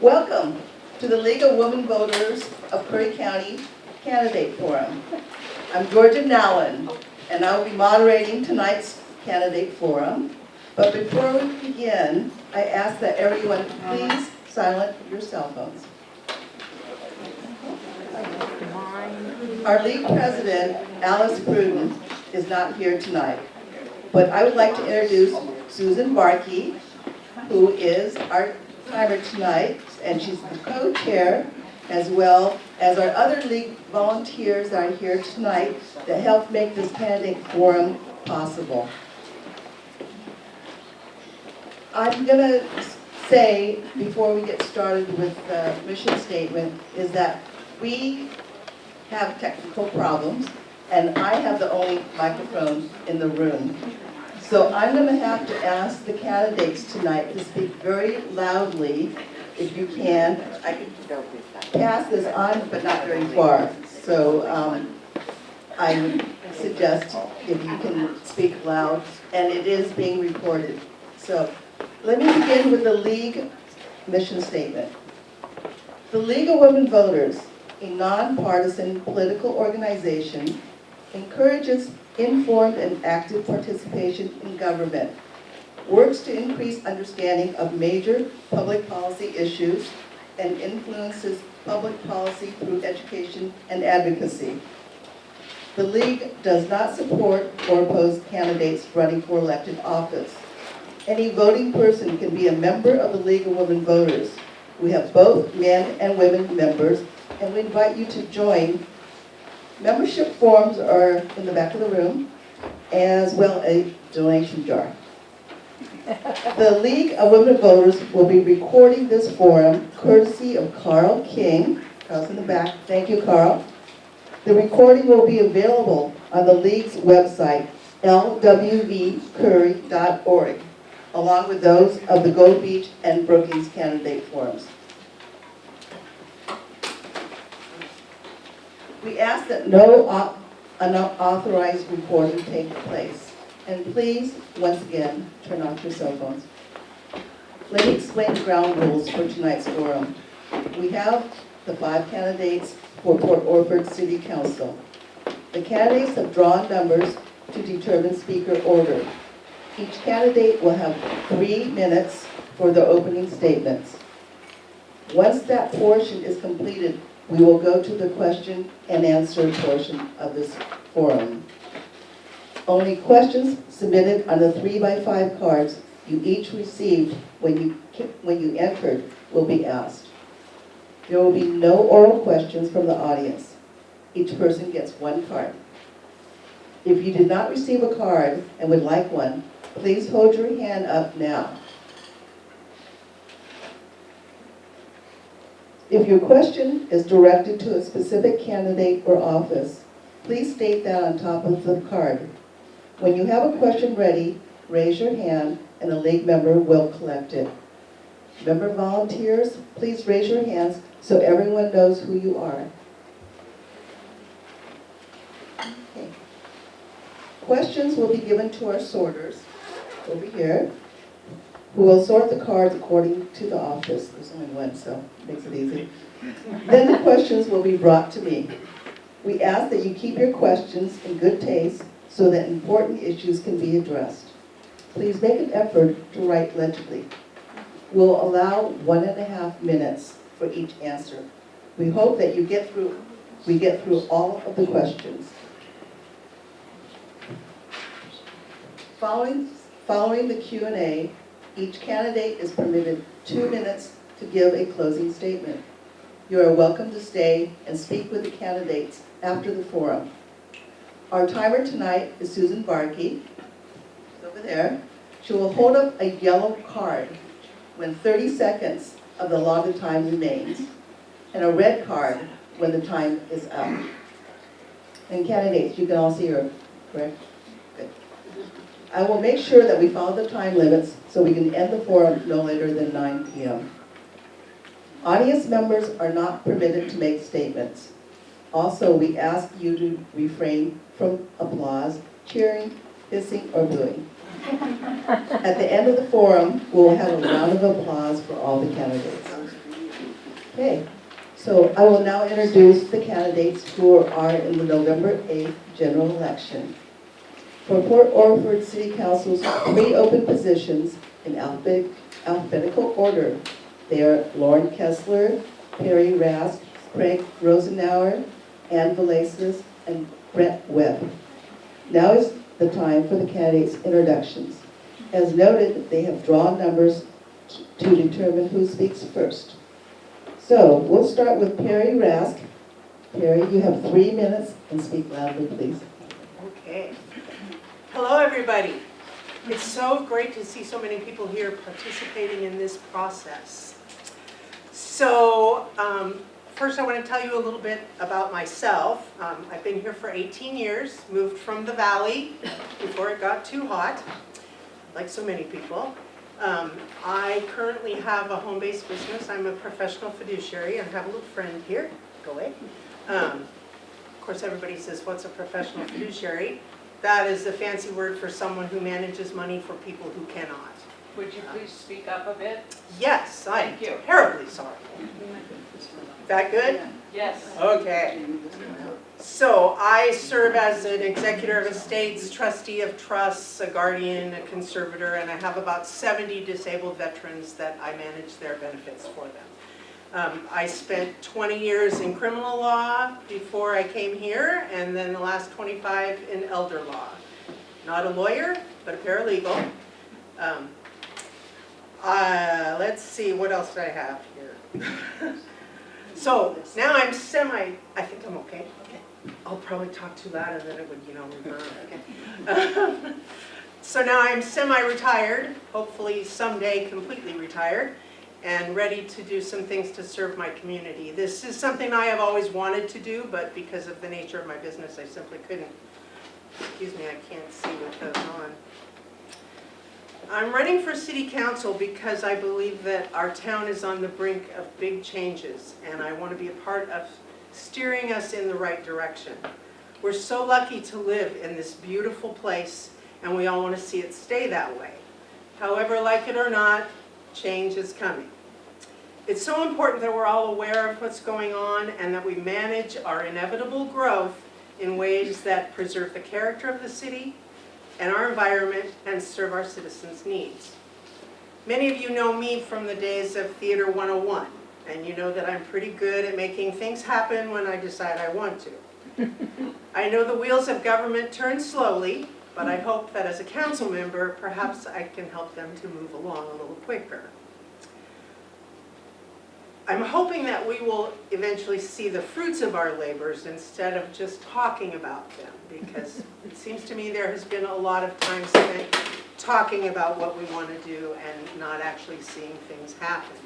Welcome to the League of Women Voters of Curry County Candidate Forum. I'm Georgia Nowlin, and I will be moderating tonight's candidate forum. But before we begin, I ask that everyone please silence your cell phones. Our league president, Alice Pruden, is not here tonight, but I would like to introduce Susan Barkey, who is our timer tonight, and she's the co-chair, as well as our other league volunteers that are here tonight that helped make this candidate forum possible. I'm going to say, before we get started with the mission statement, is that we have technical problems, and I have the only microphone in the room. So I'm going to have to ask the candidates tonight to speak very loudly, if you can. I can pass this on, but not very far. So I would suggest if you can speak loud, and it is being recorded. So let me begin with the League mission statement. The League of Women Voters, a nonpartisan political organization, encourages informed and active participation in government, works to increase understanding of major public policy issues, and influences public policy through education and advocacy. The League does not support or oppose candidates running for elected office. Any voting person can be a member of the League of Women Voters. We have both men and women members, and we invite you to join. Membership forms are in the back of the room, as well as a donation jar. The League of Women Voters will be recording this forum courtesy of Carl King. Carl's in the back. Thank you, Carl. The recording will be available on the League's website, lwvcurry.org, along with those of the Gold Beach and Brookings candidate forums. We ask that no unauthorized recording take place. And please, once again, turn off your cell phones. Let me explain the ground rules for tonight's forum. We have the 5 candidates for Port Orford City Council. The candidates have drawn numbers to determine speaker order. Each candidate will have 3 minutes for their opening statements. Once that portion is completed, we will go to the question and answer portion of this forum. Only questions submitted on the 3x5 cards you each received when you entered will be asked. There will be no oral questions from the audience. Each person gets 1 card. If you did not receive a card and would like one, please hold your hand up now. If your question is directed to a specific candidate or office, please state that on top of the card. When you have a question ready, raise your hand and a League member will collect it. Member volunteers, please raise your hands so everyone knows who you are. Okay. Questions will be given to our sorters over here, who will sort the cards according to the office. There's only one, so it makes it easy. Then the questions will be brought to me. We ask that you keep your questions in good taste so that important issues can be addressed. Please make an effort to write legibly. We'll allow 1.5 minutes for each answer. We hope that we get through all of the questions. Following the Q&A, each candidate is permitted 2 minutes to give a closing statement. You are welcome to stay and speak with the candidates after the forum. Our timer tonight is Susan Barkey. She's over there. She will hold up a yellow card when 30 seconds of the allotted time remains, and a red card when the time is up. And candidates, you can all see her, correct? Good. I will make sure that we follow the time limits so we can end the forum no later than 9 p.m. Audience members are not permitted to make statements. Also, we ask you to refrain from applause, cheering, hissing, or booing. At the end of the forum, we'll have a round of applause for all the candidates. Okay, so I will now introduce the candidates who are in the November 8th general election. For Port Orford City Council's 3 open positions in alphabetical order, they are Lauren Kessler, Perry Rask, Craig Rosenauer, Ann Velices, and Brent Webb. Now is the time for the candidates' introductions. As noted, they have drawn numbers to determine who speaks first. So we'll start with Perry Rask. Perry, you have 3 minutes and speak loudly, please. Okay. Hello, everybody. It's so great to see so many people here participating in this process. So first I want to tell you a little bit about myself. I've been here for 18 years, moved from the valley before it got too hot, like so many people. I currently have a home-based business. I'm a professional fiduciary and have a little friend here. Go away. Of course, everybody says, what's a professional fiduciary? That is a fancy word for someone who manages money for people who cannot. Would you please speak up a bit? Yes, I'm Thank you. terribly sorry. That good? Yes. Okay. So I serve as an executor of estates, trustee of trusts, a guardian, a conservator, and I have about 70 disabled veterans that I manage their benefits for them. I spent 20 years in criminal law before I came here, and then the last 25 in elder law. Not a lawyer, but a paralegal. Let's see, what else do I have here? So now I'm I think I'm okay. I'll probably talk too loud and then it would, okay. So now I'm semi-retired, hopefully someday completely retired, and ready to do some things to serve my community. This is something I have always wanted to do, but because of the nature of my business, I simply couldn't. Excuse me, I can't see what goes on. I'm running for city council because I believe that our town is on the brink of big changes, and I want to be a part of steering us in the right direction. We're so lucky to live in this beautiful place, and we all want to see it stay that way. However, like it or not, change is coming. It's so important that we're all aware of what's going on and that we manage our inevitable growth in ways that preserve the character of the city and our environment and serve our citizens' needs. Many of you know me from the days of Theater 101, and you know that I'm pretty good at making things happen when I decide I want to. I know the wheels of government turn slowly, but I hope that as a council member, perhaps I can help them to move along a little quicker. I'm hoping that we will eventually see the fruits of our labors instead of just talking about them, because it seems to me there has been a lot of time spent talking about what we want to do and not actually seeing things happen.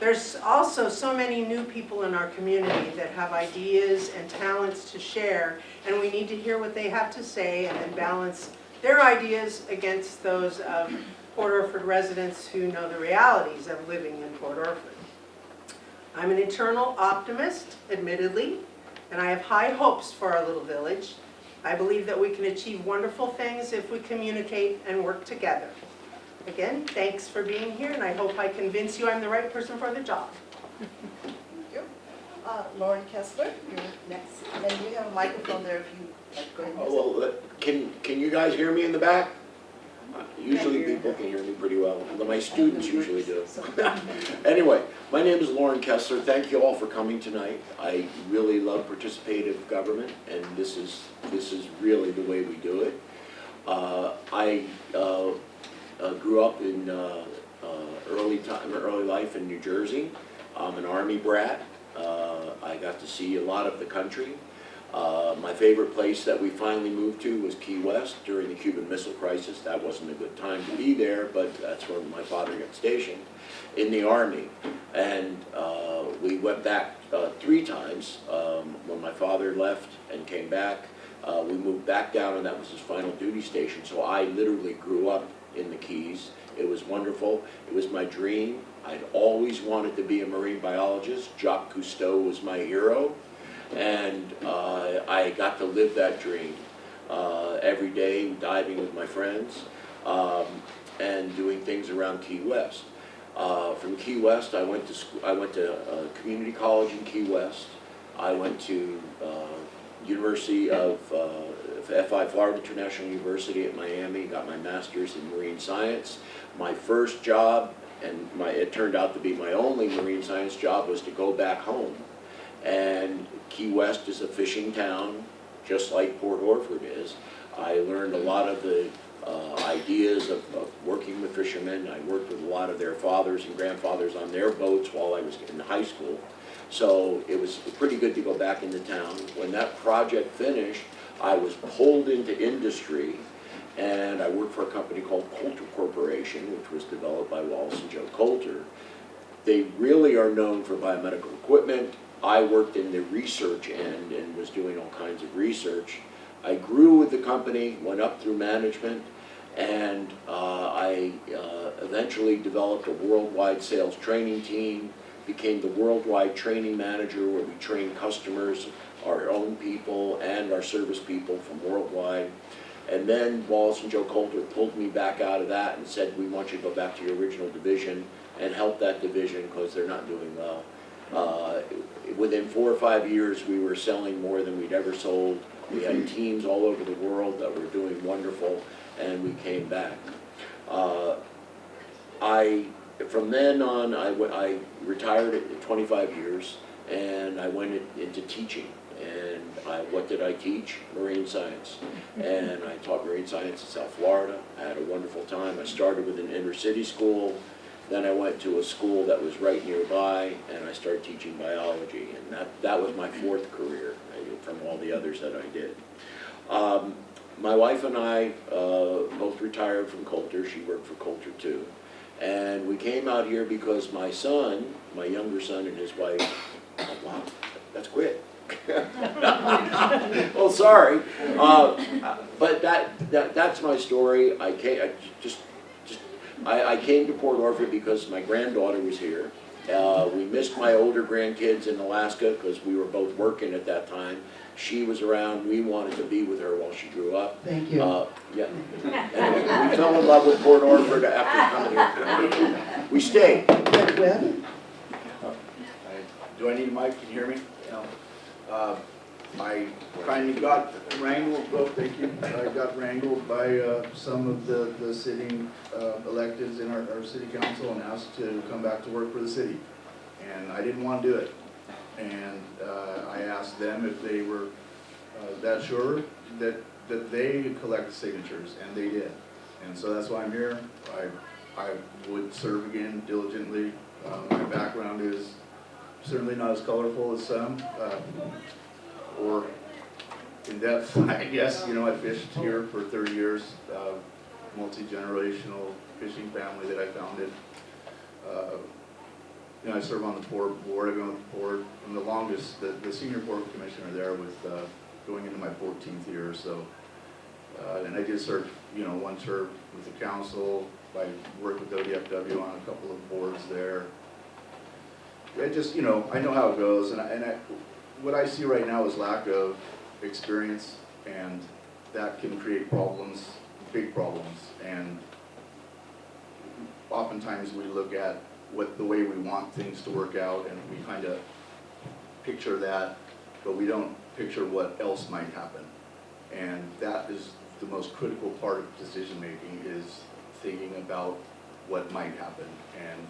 There's also so many new people in our community that have ideas and talents to share, and we need to hear what they have to say and then balance their ideas against those of Port Orford residents who know the realities of living in Port Orford. I'm an eternal optimist, admittedly, and I have high hopes for our little village. I believe that we can achieve wonderful things if we communicate and work together. Again, thanks for being here, and I hope I convince you I'm the right person for the job. Thank you. Lauren Kessler, you're next. And you have a microphone there if you like to go ahead and use it. Can you guys hear me in the back? Usually people can hear me pretty well. My students usually do. Anyway, my name is Lauren Kessler. Thank you all for coming tonight. I really love participative government, and this is really the way we do it. I grew up in early life in New Jersey. I'm an Army brat. I got to see a lot of the country. My favorite place that we finally moved to was Key West during the Cuban Missile Crisis. That wasn't a good time to be there, but that's where my father got stationed in the Army. And we went back 3 times. When my father left and came back, we moved back down, and that was his final duty station. So I literally grew up in the Keys. It was wonderful. It was my dream. I'd always wanted to be a marine biologist. Jacques Cousteau was my hero. And I got to live that dream every day, diving with my friends and doing things around Key West. From Key West, I went to school, I went to community college in Key West. I went to University of FI, Florida International University at Miami, got my master's in marine science. My first job, and it turned out to be my only marine science job, was to go back home. And Key West is a fishing town, just like Port Orford is. I learned a lot of the ideas of working with fishermen. I worked with a lot of their fathers and grandfathers on their boats while I was in high school. So it was pretty good to go back into town. When that project finished, I was pulled into industry, and I worked for a company called Coulter Corporation, which was developed by Wallace and Joe Coulter. They really are known for biomedical equipment. I worked in the research end and was doing all kinds of research. I grew with the company, went up through management, and I eventually developed a worldwide sales training team, became the worldwide training manager where we train customers, our own people and our service people from worldwide. And then Wallace and Joe Coulter pulled me back out of that and said, we want you to go back to your original division and help that division because they're not doing well. Within 4 or 5 years, we were selling more than we'd ever sold. We had teams all over the world that were doing wonderful, and we came back. From then on, I retired at 25 years, and I went into teaching. And what did I teach? Marine science. And I taught marine science in South Florida. I had a wonderful time. I started with an inner city school. Then I went to a school that was right nearby, and I started teaching biology. And that was my 4th career from all the others that I did. My wife and I both retired from Coulter. She worked for Coulter too. And we came out here because my son, my younger son and his wife, oh, wow, that's quick. Well, sorry, but that's my story. I came to Port Orford because my granddaughter was here. We missed my older grandkids in Alaska because we were both working at that time. She was around. We wanted to be with her while she grew up. Thank you. Yeah. And we fell in love with Port Orford after coming here. We stayed. Fred Webb? Do I need a mic? Can you hear me? No. I kind of got wrangled, well, thank you. I got wrangled by some of the sitting electeds in our city council and asked to come back to work for the city. And I didn't want to do it. And I asked them if they were that sure that they collect signatures, and they did. And so that's why I'm here. I would serve again diligently. My background is certainly not as colorful as some, or in depth, I guess. You know, I fished here for 30 years, multi-generational fishing family that I founded. You know, I serve on the board, I've been on the board, and the longest, the senior board commissioner there with going into my 14th year or so. And I did serve, you know, one term with the council. I worked with ODFW on a couple of boards there. I just, you know, I know how it goes, and what I see right now is lack of experience, and that can create problems, big problems. And oftentimes we look at the way we want things to work out, and we kind of picture that, but we don't picture what else might happen. And that is the most critical part of decision making, is thinking about what might happen. And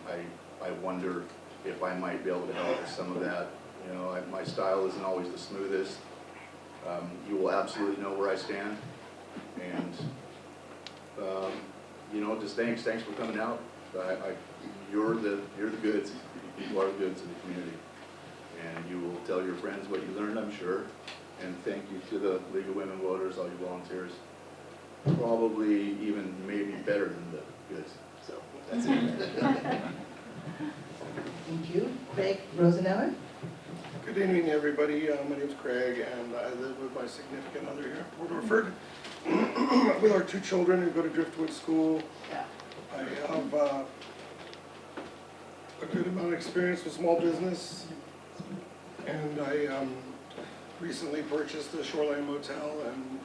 I wonder if I might be able to help with some of that. You know, my style isn't always the smoothest. You will absolutely know where I stand. And, you know, just thanks for coming out. You're the goods. You are the goods of the community. And you will tell your friends what you learned, I'm sure. And thank you to the League of Women Voters, all you volunteers. Probably even maybe better than the goods. So that's it. Thank you. Craig Rosenauer? Good evening, everybody. My name's Craig, and I live with my significant other here at Port Orford. With our 2 children who go to Driftwood School. I have a good amount of experience with small business, and I recently purchased the Shoreline Motel, and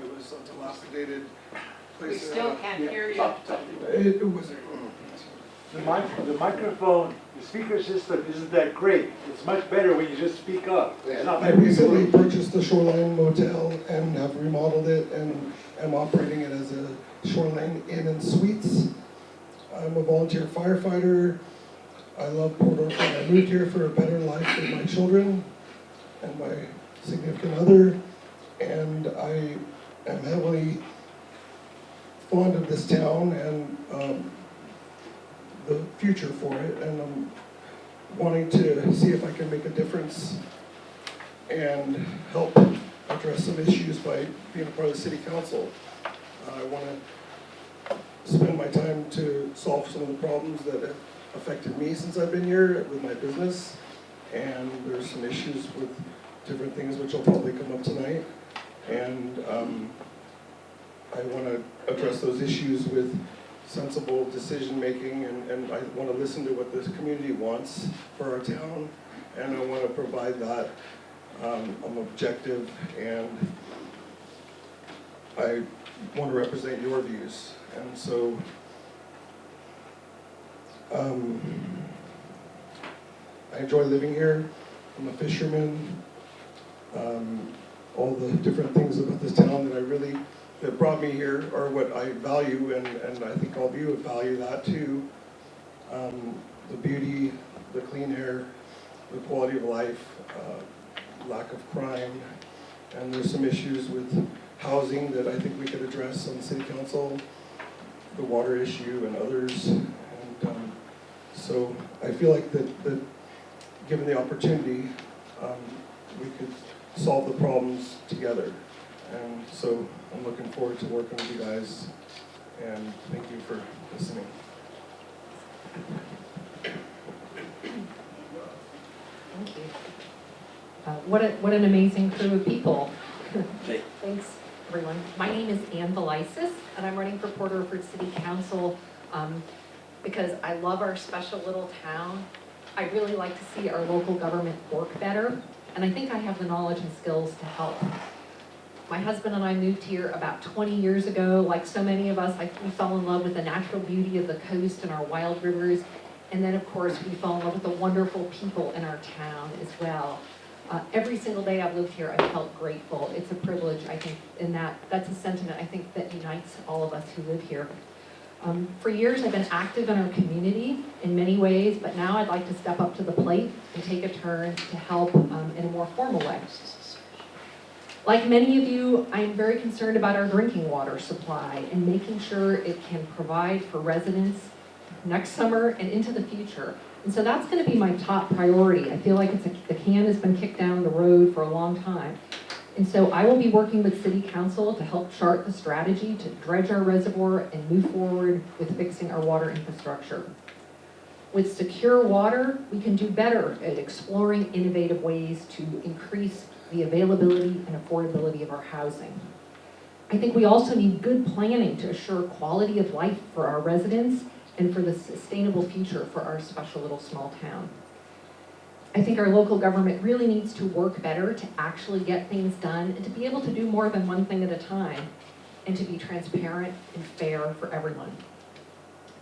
it was a dilapidated place. We still can't hear you. It was The microphone, the speaker system isn't that great. It's much better when you just speak up. It's not I like recently purchased the Shoreline Motel and have remodeled it and am operating it as a Shoreline Inn and Suites. I'm a volunteer firefighter. I love Port Orford. I moved here for a better life with my children and my significant other, and I am heavily fond of this town and the future for it, and I'm wanting to see if I can make a difference and help address some issues by being a part of the city council. I want to spend my time to solve some of the problems that have affected me since I've been here with my business, and there's some issues with different things which will probably come up tonight, and I want to address those issues with sensible decision-making, and I want to listen to what this community wants for our town, and I want to provide that. I'm objective, and I want to represent your views, and so I enjoy living here. I'm a fisherman. All the different things about this town that brought me here are what I value, and I think all of you would value that too. The beauty, the clean air, the quality of life, lack of crime, and there's some issues with housing that I think we could address on the city council, the water issue and others. And so I feel like that given the opportunity, we could solve the problems together. And so I'm looking forward to working with you guys, and thank you for listening. Thank you. What an amazing crew of people. Thanks, everyone. My name is Velices, and I'm running for Port Orford City Council because I love our special little town. I really like to see our local government work better, and I think I have the knowledge and skills to help. My husband and I moved here about 20 years ago. Like so many of us, we fell in love with the natural beauty of the coast and our wild rivers. And then, of course, we fell in love with the wonderful people in our town as well. Every single day I've lived here, I've felt grateful. It's a privilege, I think, and that's a sentiment, I think, that unites all of us who live here. For years, I've been active in our community in many ways, but now I'd like to step up to the plate and take a turn to help in a more formal way. Like many of you, I am very concerned about our drinking water supply and making sure it can provide for residents next summer and into the future. And so that's going to be my top priority. I feel like the can has been kicked down the road for a long time. And so I will be working with City Council to help chart the strategy to dredge our reservoir and move forward with fixing our water infrastructure. With secure water, we can do better at exploring innovative ways to increase the availability and affordability of our housing. I think we also need good planning to assure quality of life for our residents and for the sustainable future for our special little small town. I think our local government really needs to work better to actually get things done and to be able to do more than one thing at a time and to be transparent and fair for everyone.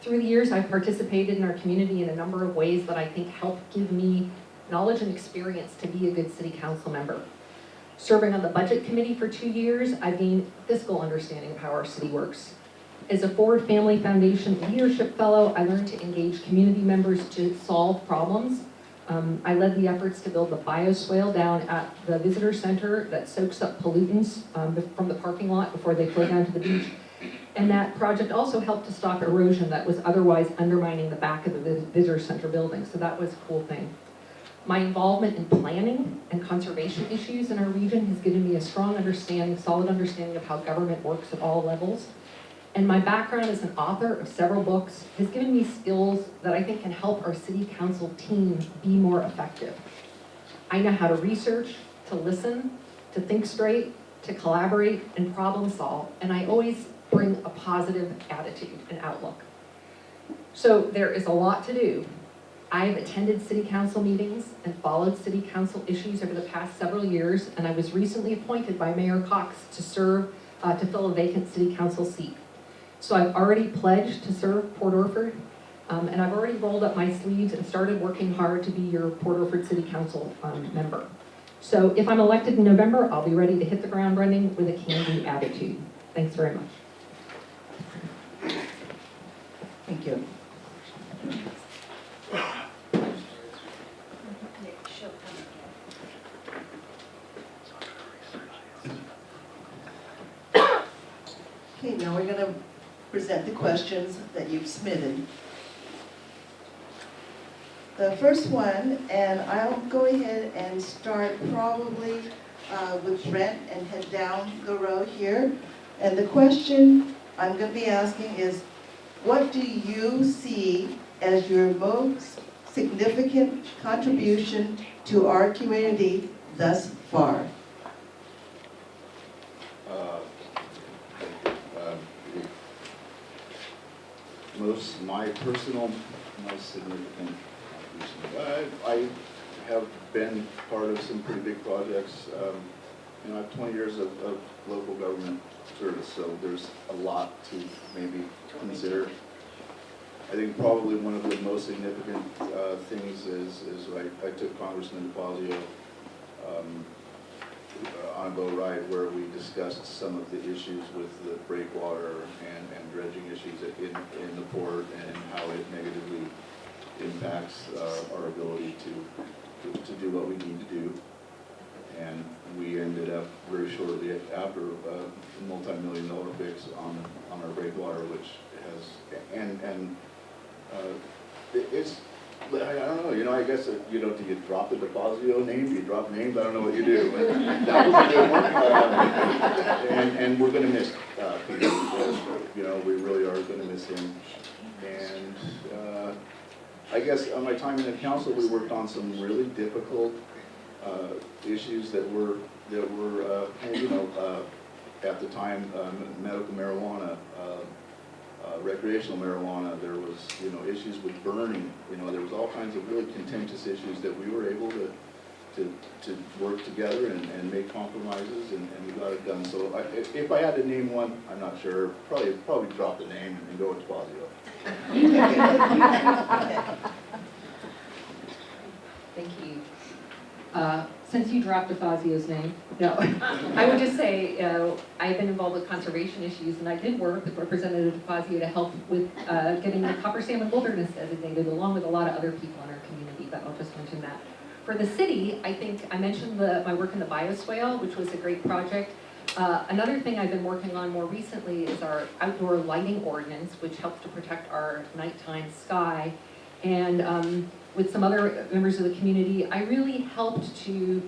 Through the years, I've participated in our community in a number of ways that I think help give me knowledge and experience to be a good city council member. Serving on the budget committee for 2 years, I've gained fiscal understanding of how our city works. As a Ford Family Foundation Leadership Fellow, I learned to engage community members to solve problems. I led the efforts to build the bioswale down at the visitor center that soaks up pollutants from the parking lot before they flow down to the beach. And that project also helped to stop erosion that was otherwise undermining the back of the visitor center building. So that was a cool thing. My involvement in planning and conservation issues in our region has given me a strong understanding, solid understanding of how government works at all levels. And my background as an author of several books has given me skills that I think can help our city council team be more effective. I know how to research, to listen, to think straight, to collaborate and problem solve, and I always bring a positive attitude and outlook. So there is a lot to do. I've attended city council meetings and followed city council issues over the past several years, and I was recently appointed by Mayor Cox to serve, to fill a vacant city council seat. So I've already pledged to serve Port Orford, And I've already rolled up my sleeves and started working hard to be your Port Orford City Council member. So if I'm elected in November, I'll be ready to hit the ground running with a can-do attitude. Thanks very much. Thank you. Okay, now we're gonna present the questions that you've submitted. The first one, and I'll go ahead and start probably with Brent and head down the row here. And the question I'm gonna be asking is, what do you see as your most significant contribution to our community thus far? My personal, most significant contribution. I have been part of some pretty big projects. I have 20 years of local government service, so there's a lot to maybe consider. I think probably one of the most significant things is I took Congressman DeFazio on a boat ride where we discussed some of the issues with the breakwater and dredging issues in the port and how it negatively impacts our ability to do what we need to do. And we ended up very shortly after a multi-million-dollar fix on our breakwater, which has, it's, I don't know, I guess, do you drop the DeFazio name? Do you drop names? I don't know what you do, but that was a good one. And we're gonna miss Peter. We really are gonna miss him. And I guess on my time in the council, we worked on some really difficult issues that were at the time, medical marijuana, recreational marijuana. There was, issues with burning. There was all kinds of really contentious issues that we were able to work together and make compromises, and we got it done. So if I had to name one, I'm not sure. Probably drop the name and go with Fazio. Thank you. Since you dropped DeFazio's name, no, I would just say I've been involved with conservation issues, and I did work with Representative DeFazio to help with getting the Copper Salmon Wilderness designated, along with a lot of other people in our community, but I'll just mention that. For the city, I think I mentioned my work in the bioswale, which was a great project. Another thing I've been working on more recently is our outdoor lighting ordinance, which helps to protect our nighttime sky. And with some other members of the community, I really helped to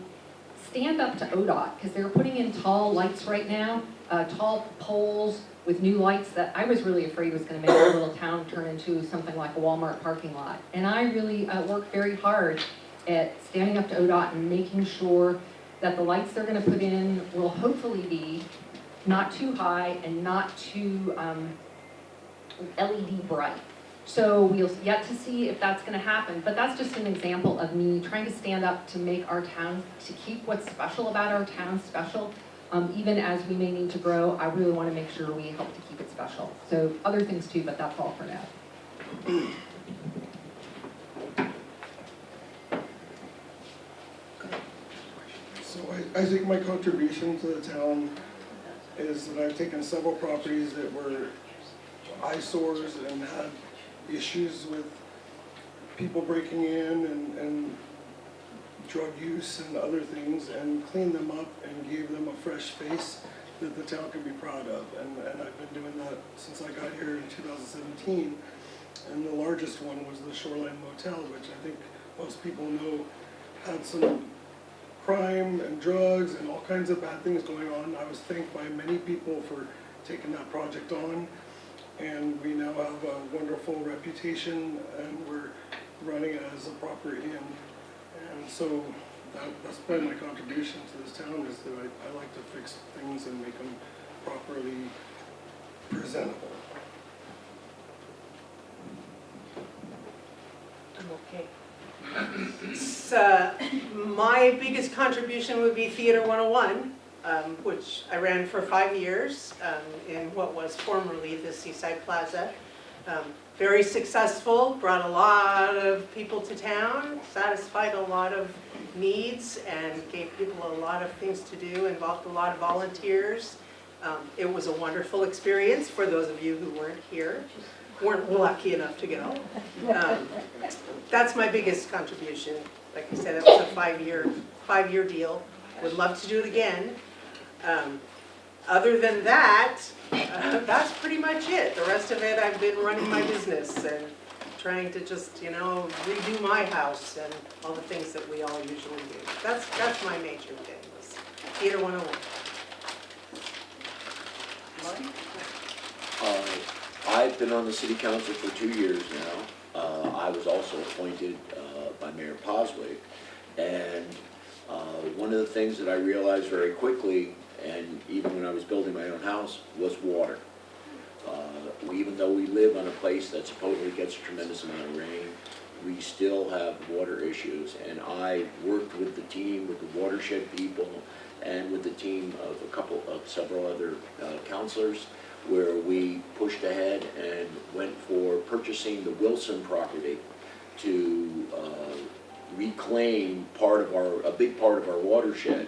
stand up to ODOT, because they're putting in tall lights right now, tall poles with new lights that I was really afraid was going to make our little town turn into something like a Walmart parking lot. And I really worked very hard at standing up to ODOT and making sure that the lights they're going to put in will hopefully be not too high and not too LED bright. So we'll yet to see if that's going to happen, but that's just an example of me trying to stand up to make our town, to keep what's special about our town special. Even as we may need to grow, I really want to make sure we help to keep it special. So other things too, but that's all for now. So I think my contribution to the town is that I've taken several properties that were eyesores and had issues with people breaking in and drug use and other things, and cleaned them up and gave them a fresh face that the town can be proud of. And I've been doing that since I got here in 2017. And the largest one was the Shoreline Motel, which I think most people know had some crime and drugs and all kinds of bad things going on. I was thanked by many people for taking that project on. And we now have a wonderful reputation, and we're running it as a proper inn. And so that's been my contribution to this town, is that I like to fix things and make them properly presentable. Okay. So, my biggest contribution would be Theater 101, which I ran for 5 years in what was formerly the Seaside Plaza. very successful, brought a lot of people to town, satisfied a lot of needs, and gave people a lot of things to do, involved a lot of volunteers. It was a wonderful experience for those of you who weren't lucky enough to go. That's my biggest contribution. Like I said, it was a five-year deal. Would love to do it again. Other than that, that's pretty much it. The rest of it, I've been running my business and trying to just, redo my house and all the things that we all usually do. That's my major thing, was Theater 101. I've been on the city council for 2 years now. I was also appointed by Mayor Poswick, and one of the things that I realized very quickly, and even when I was building my own house, was water. Even though we live on a place that supposedly gets a tremendous amount of rain, we still have water issues, and I worked with the team, with the watershed people, and with the team of several other councilors, where we pushed ahead and went for purchasing the Wilson property to reclaim a big part of our watershed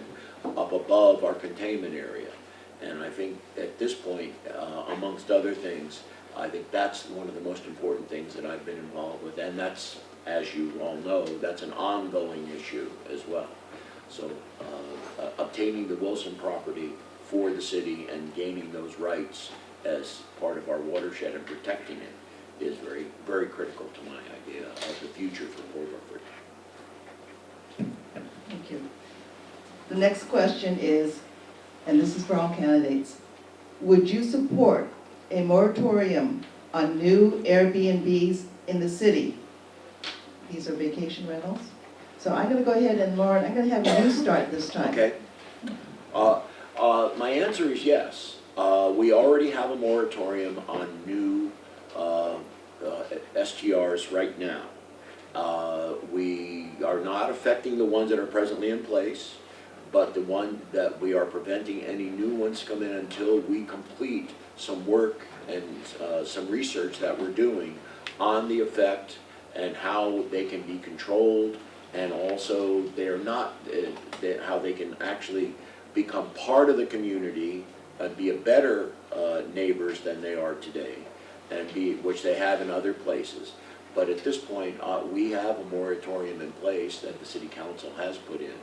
up above our containment area. And I think at this point, amongst other things, I think that's one of the most important things that I've been involved with. And that's, as you all know, that's an ongoing issue as well. So obtaining the Wilson property for the city and gaining those rights as part of our watershed and protecting it is very, very critical to my idea of the future for Port Orford. Thank you. The next question is, and this is for all candidates, would you support a moratorium on new Airbnbs in the city? These are vacation rentals. So I'm going to go ahead and, Lauren, I'm going to have you start this time. Okay. My answer is yes. We already have a moratorium on new STRs right now. We are not affecting the ones that are presently in place, but the one that we are preventing any new ones to come in until we complete some work and some research that we're doing on the effect and how they can be controlled, and also how they can actually become part of the community and be a better neighbors than they are today, and which they have in other places. But at this point, we have a moratorium in place that the city council has put in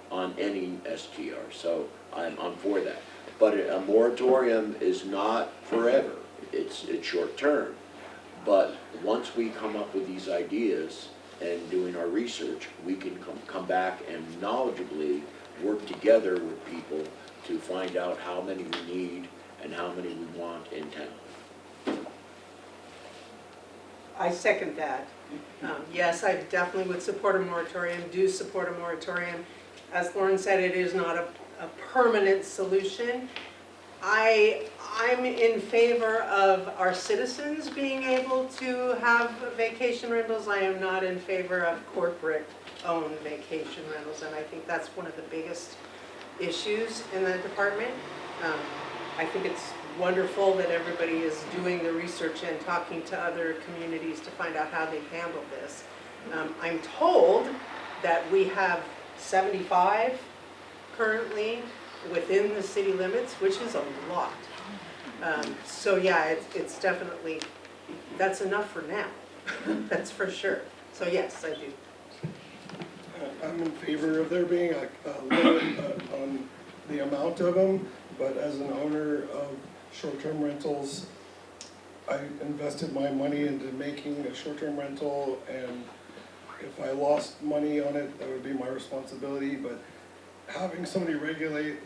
on any STR, so I'm for that. But a moratorium is not forever, it's short term. But once we come up with these ideas and doing our research, we can come back and knowledgeably work together with people to find out how many we need and how many we want in town. I second that. Yes, I definitely would support a moratorium, do support a moratorium. As Lauren said, it is not a permanent solution. I'm in favor of our citizens being able to have vacation rentals. I am not in favor of corporate-owned vacation rentals, and I think that's one of the biggest issues in that department. I think it's wonderful that everybody is doing the research and talking to other communities to find out how they handle this. I'm told that we have 75 currently within the city limits, which is a lot. So yeah, it's definitely, that's enough for now. That's for sure. So yes, I do. I'm in favor of there being a limit on the amount of them, but as an owner of short-term rentals, I invested my money into making a short-term rental, and if I lost money on it, that would be my responsibility. But having somebody regulate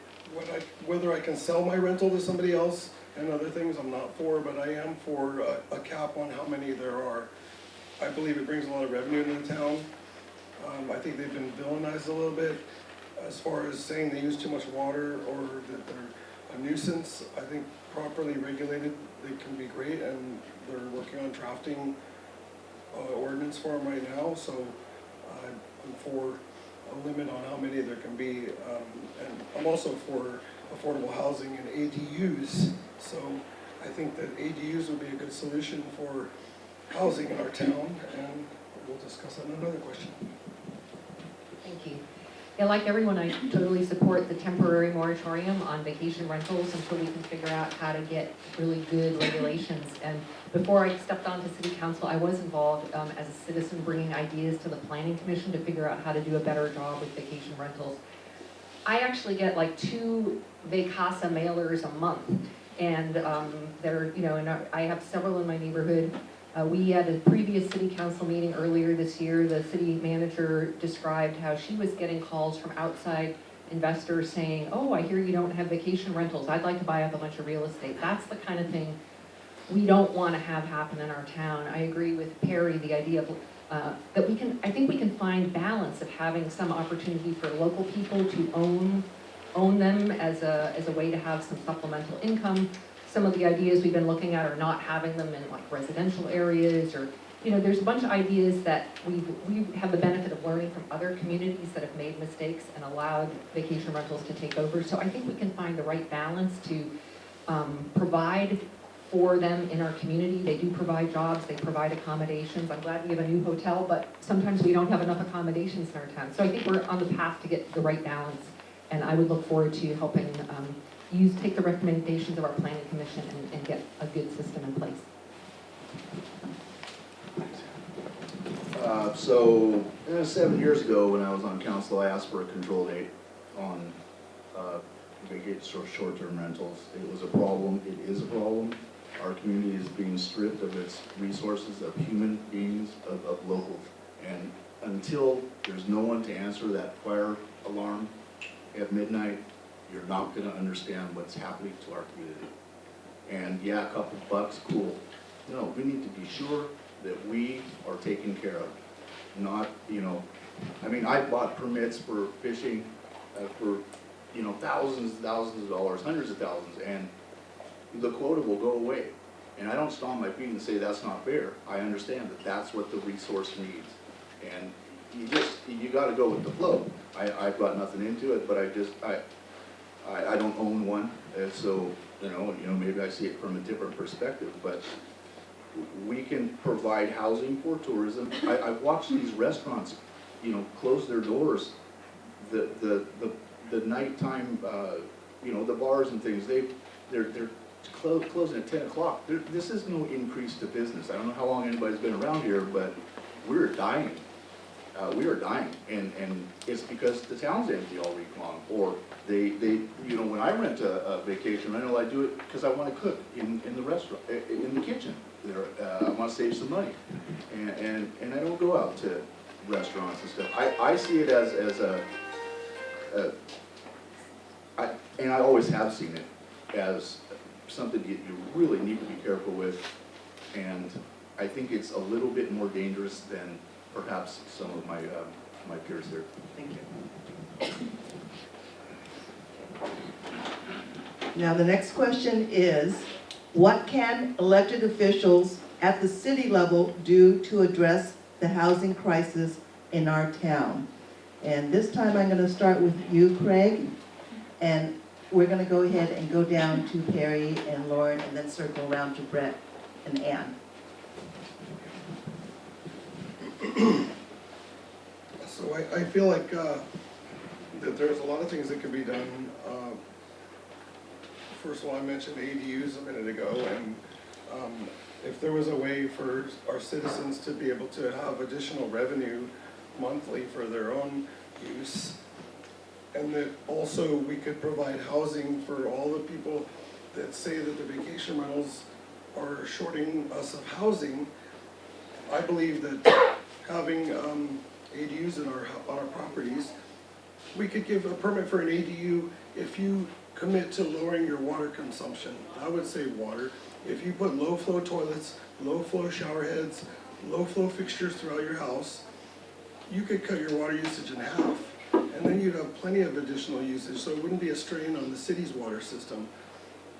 whether I can sell my rental to somebody else and other things, I'm not for, but I am for a cap on how many there are. I believe it brings a lot of revenue into the town. I think they've been villainized a little bit as far as saying they use too much water or that they're a nuisance. I think properly regulated, they can be great, and they're working on drafting ordinance for them right now, so I'm for a limit on how many there can be, and I'm also for affordable housing and ADUs, so I think that ADUs would be a good solution for housing in our town, and we'll discuss on another question. Thank you. Yeah, like everyone, I totally support the temporary moratorium on vacation rentals until we can figure out how to get really good regulations. And before I stepped on to city council, I was involved as a citizen bringing ideas to the planning commission to figure out how to do a better job with vacation rentals. I actually get like 2 Vacasa mailers a month, and they're, you know, and I have several in my neighborhood. We had a previous city council meeting earlier this year. The city manager described how she was getting calls from outside investors saying, oh, I hear you don't have vacation rentals. I'd like to buy up a bunch of real estate. That's the kind of thing we don't want to have happen in our town. I agree with Perry, the idea of that I think we can find balance of having some opportunity for local people to own them as a way to have some supplemental income. Some of the ideas we've been looking at are not having them in like residential areas, or, you know, there's a bunch of ideas that we have the benefit of learning from other communities that have made mistakes and allowed vacation rentals to take over. So I think we can find the right balance to provide for them in our community. They do provide jobs, they provide accommodations. I'm glad we have a new hotel, but sometimes we don't have enough accommodations in our town. So I think we're on the path to get the right balance, and I would look forward to helping take the recommendations of our planning commission and get a good system in place. So 7 years ago, when I was on council, I asked for a control date on short-term rentals. It was a problem, it is a problem. Our community is being stripped of its resources, of human beings, of locals. And until there's no one to answer that fire alarm at midnight, you're not gonna understand what's happening to our community. And yeah, a couple bucks, cool. No, we need to be sure that we are taken care of. Not, you know, I mean, I bought permits for fishing for, you know, thousands of dollars, hundreds of thousands, and the quota will go away. And I don't stomp my feet and say that's not fair. I understand that that's what the resource needs. And you gotta go with the flow. I've got nothing into it, but I don't own one, so, you know, maybe I see it from a different perspective, but we can provide housing for tourism. I've watched these restaurants, you know, close their doors. The nighttime, you know, the bars and things, they're closing at 10 o'clock. This is no increase to business. I don't know how long anybody's been around here, but we're dying. We are dying, and it's because the town's empty all week long, or they you know, when I rent a vacation rental, I do it because I want to cook in the restaurant, in the kitchen. I want to save some money, and I don't go out to restaurants and stuff. I see it as and I always have seen it as something you really need to be careful with, and I think it's a little bit more dangerous than perhaps some of my my peers here. Thank you. Now, the next question is, what can elected officials at the city level do to address the housing crisis in our town? And this time I'm going to start with you, Craig, and we're going to go ahead and go down to Perry and Lauren, and then circle around to Brett and Ann. So I feel like that there's a lot of things that can be done. First of all, I mentioned ADUs a minute ago, and if there was a way for our citizens to be able to have additional revenue monthly for their own use, and that also we could provide housing for all the people that say that the vacation rentals are shorting us of housing, I believe that having ADUs on our properties, we could give a permit for an ADU if you commit to lowering your water consumption. I would say water. If you put low flow toilets, low flow shower heads, low flow fixtures throughout your house, you could cut your water usage in half. And then you'd have plenty of additional usage, so it wouldn't be a strain on the city's water system.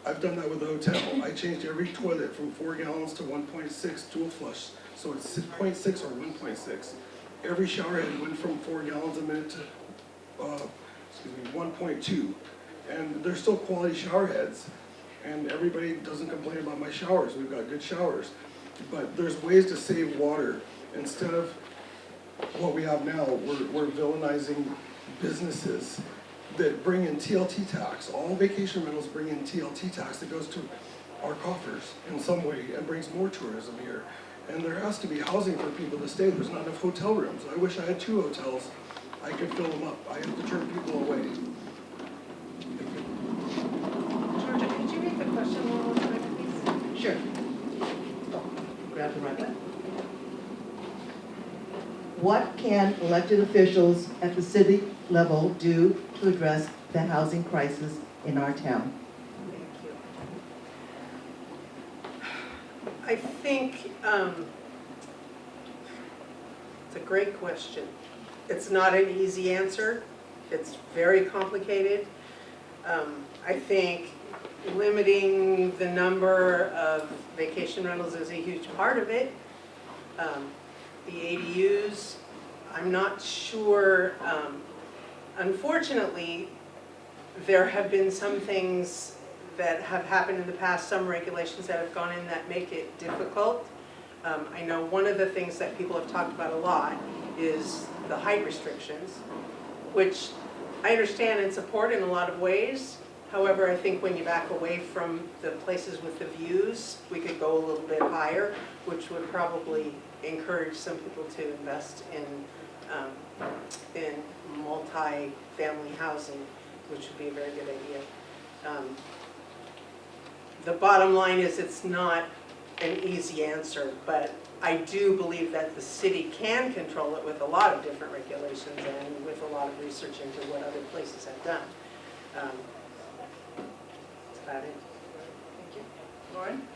I've done that with the hotel. I changed every toilet from 4 gallons to 1.6 dual flush. So it's 0.6 or 1.6. Every shower head went from 4 gallons a minute to 1.2. And they're still quality shower heads. And everybody doesn't complain about my showers. We've got good showers. but there's ways to save water. Instead of what we have now, we're villainizing businesses that bring in TLT tax. All vacation rentals bring in TLT tax that goes to our coffers in some way and brings more tourism here. And there has to be housing for people to stay. There's not enough hotel rooms. I wish I had 2 hotels. I could fill them up. I have to turn people away. Georgia, could you read the question one more time, please? Sure. Oh, grab the right one. What can elected officials at the city level do to address the housing crisis in our town? Thank you. I think it's a great question. It's not an easy answer. It's very complicated. I think limiting the number of vacation rentals is a huge part of it. The ADUs, I'm not sure. Unfortunately, there have been some things that have happened in the past, some regulations that have gone in that make it difficult. I know one of the things that people have talked about a lot is the height restrictions, which I understand and support in a lot of ways. However, I think when you back away from the places with the views, we could go a little bit higher, which would probably encourage some people to invest in multi-family housing, which would be a very good idea. The bottom line is it's not an easy answer, but I do believe that the city can control it with a lot of different regulations and with a lot of research into what other places have done. That's about it. Thank you. Lauren?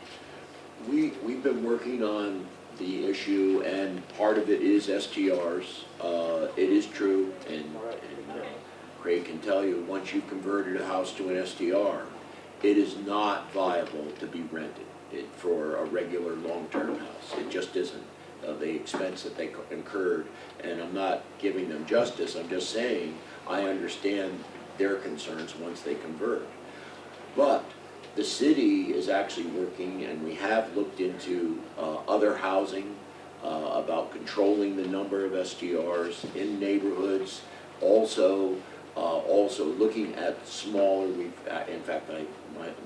We've been working on the issue, and part of it is STRs. It is true, and Craig can tell you, once you've converted a house to an STR, it is not viable to be rented for a regular long-term house. It just isn't. The expense that they incurred, and I'm not giving them justice, I'm just saying I understand their concerns once they convert. But the city is actually working, and we have looked into other housing, about controlling the number of STRs in neighborhoods. Also looking at smaller. In fact,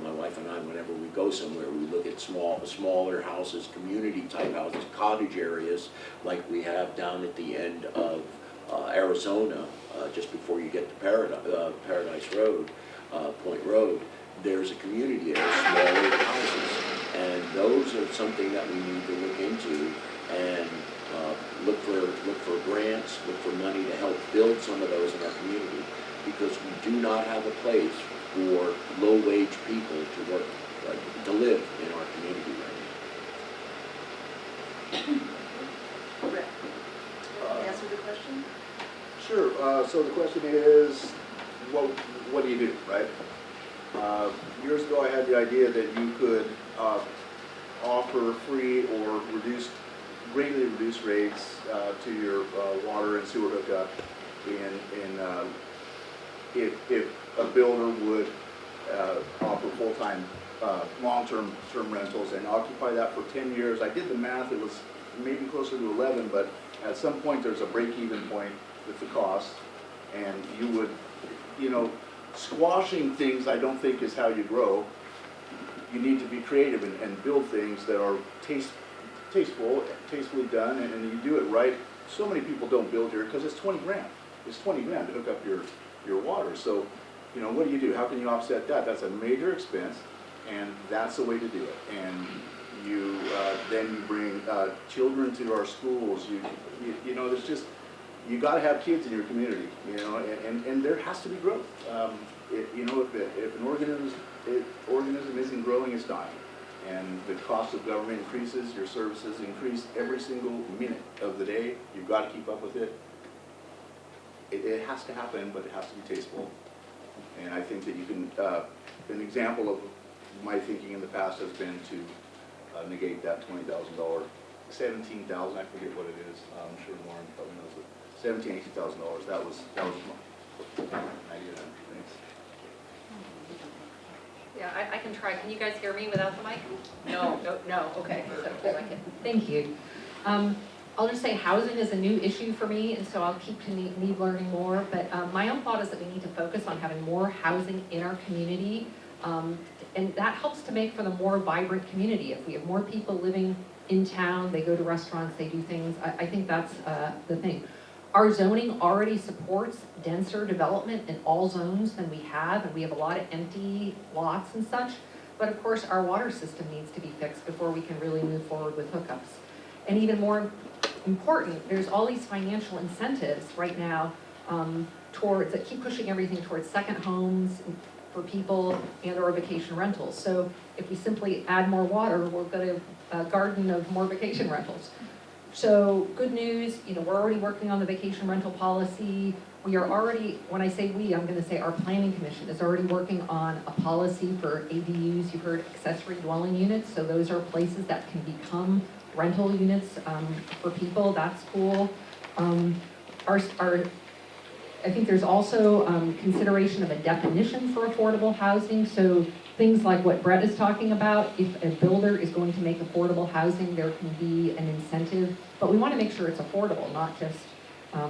my wife and I, whenever we go somewhere, we look at smaller houses, community-type houses, cottage areas, like we have down at the end of Arizona, just before you get to Paradise Road, Point Road. There's a community there, smaller houses, and those are something that we need to look into and look for grants, look for money to help build some of those in our community, because we do not have a place for low-wage people to work, to live in our community right Rick, answer the question? Sure, so the question is, what do you do, right? Years ago, I had the idea that you could offer free or greatly reduced rates to your water and sewer hookup if a builder would offer full-time, long-term rentals and occupy that for 10 years. I did the math, it was maybe closer to 11, but at some point there's a break-even point with the cost, and you would, squashing things I don't think is how you grow. You need to be creative and build things that are tastefully done, and you do it right. So many people don't build here because it's 20 grand. It's 20 grand to hook up your water. So, what do you do? How can you offset that? That's a major expense, and that's the way to do it. And you then you bring children to our schools. There's just, you got to have kids in your community, and there has to be growth. If an organism isn't growing, it's dying. And the cost of government increases, your services increase every single minute of the day. You've got to keep up with it. It has to happen, but it has to be tasteful. And I think that you can, an example of my thinking in the past has been to negate that $20,000, $17,000, I forget what it is. I'm sure Lauren probably knows it. $17,000, $18,000. That was my idea. Thanks. Yeah, I can try. Can you guys hear me without the mic? No. No, okay, so thank you. I'll just say housing is a new issue for me, and so I'll keep to need learning more, but my own thought is that we need to focus on having more housing in our community, and that helps to make for the more vibrant community. If we have more people living in town, they go to restaurants, they do things, I think that's the thing. Our zoning already supports denser development in all zones than we have, and we have a lot of empty lots and such. But of course, our water system needs to be fixed before we can really move forward with hookups. And even more important, there's all these financial incentives right now towards, that keep pushing everything towards second homes for people and or vacation rentals. So if we simply add more water, we're gonna garden of more vacation rentals. So good news, we're already working on the vacation rental policy. We are already, when I say we, I'm gonna say our planning commission is already working on a policy for ADUs. You've heard accessory dwelling units, so those are places that can become rental units for people. That's cool. I think there's also consideration of a definition for affordable housing. So things like what Brett is talking about, if a builder is going to make affordable housing, there can be an incentive, but we want to make sure it's affordable, not just, a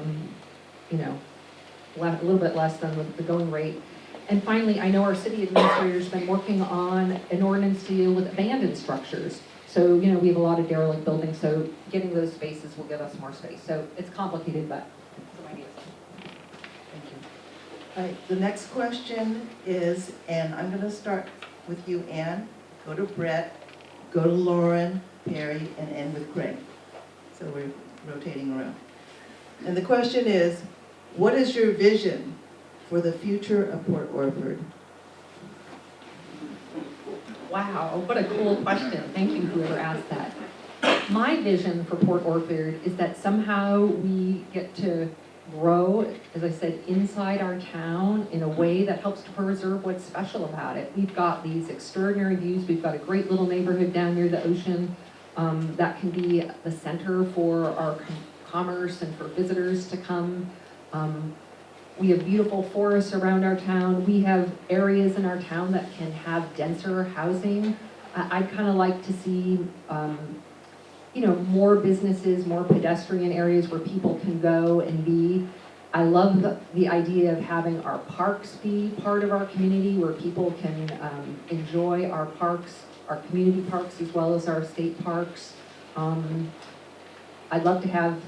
little bit less than the going rate. And finally, I know our city administrator's been working on an ordinance to deal with abandoned structures. So, we have a lot of derelict buildings, so getting those spaces will give us more space. So it's complicated, but some ideas. Thank you. All right, the next question is, and I'm gonna start with you, Ann, go to Brett, go to Lauren, Perry, and end with Craig. So we're rotating around. And the question is, what is your vision for the future of Port Orford? Wow, what a cool question. Thank you, whoever asked that. My vision for Port Orford is that somehow we get to grow, as I said, inside our town in a way that helps to preserve what's special about it. We've got these extraordinary views. We've got a great little neighborhood down near the ocean that can be the center for our commerce and for visitors to come. We have beautiful forests around our town. We have areas in our town that can have denser housing. I'd kind of like to see, more businesses, more pedestrian areas where people can go and be. I love the idea of having our parks be part of our community where people can enjoy our parks, our community parks as well as our state parks. I'd love to have,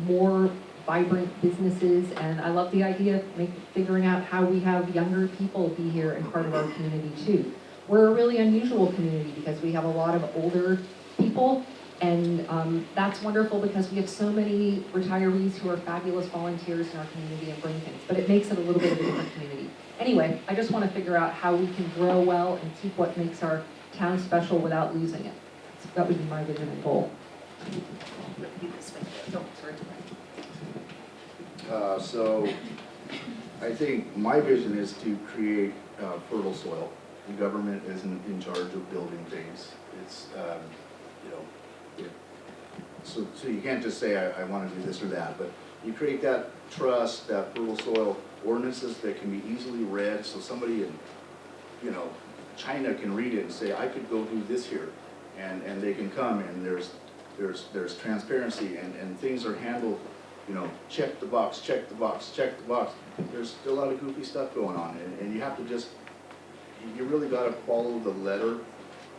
more vibrant businesses, and I love the idea of figuring out how we have younger people be here and part of our community too. We're a really unusual community because we have a lot of older people, and that's wonderful because we have so many retirees who are fabulous volunteers in our community and bring things, but it makes it a little bit of a different community. Anyway, I just want to figure out how we can grow well and keep what makes our town special without losing it. So that would be my vision and goal. So I think my vision is to create fertile soil. The government isn't in charge of building things. It's, so you can't just say, I want to do this or that, but you create that trust, that fertile soil, ordinances that can be easily read, so somebody in, China can read it and say, I could go do this here, and they can come, and there's transparency, and things are handled, check the box, check the box, check the box. There's still a lot of goofy stuff going on, and you have to just, you really got to follow the letter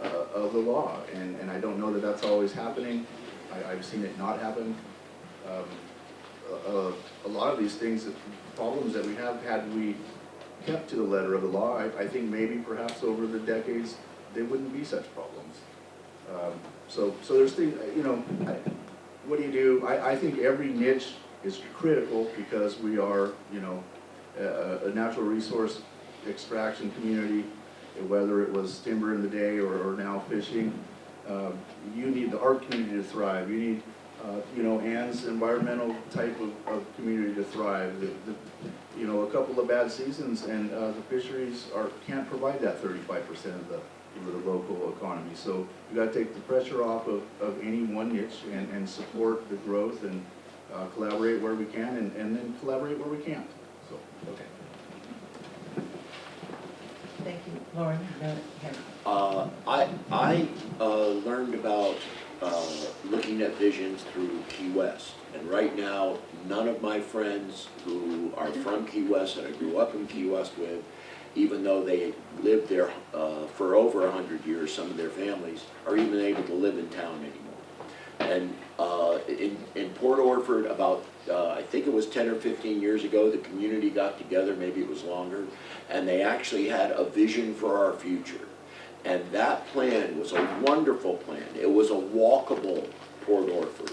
of the law, and I don't know that that's always happening. I've seen it not happen. A lot of these things, problems that we have, had we kept to the letter of the law, I think maybe perhaps over the decades, there wouldn't be such problems. So there's things, what do you do? I think every niche is critical because we are, a natural resource extraction community, whether it was timber in the day or now fishing. You need the art community to thrive. You need, Ann's environmental type of community to thrive. A couple of bad seasons and the fisheries can't provide that 35% of the local economy. So you got to take the pressure off of any one niche and support the growth and collaborate where we can and then collaborate where we can't. So, okay. Thank you. Lauren, no, Henry. I learned about looking at visions through Key West. And right now, none of my friends who are from Key West that I grew up in Key West with, even though they lived there for over 100 years, some of their families, are even able to live in town anymore. And in Port Orford, about, I think it was 10 or 15 years ago, the community got together, maybe it was longer, and they actually had a vision for our future. And that plan was a wonderful plan. It was a walkable Port Orford.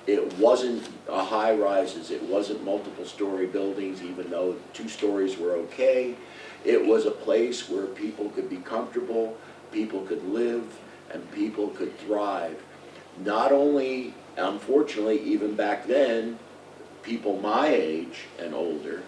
It wasn't a high-rises, it wasn't multiple-story buildings, even though 2 stories were okay. It was a place where people could be comfortable, people could live, and people could thrive. Not only, unfortunately, even back then, people my age and older,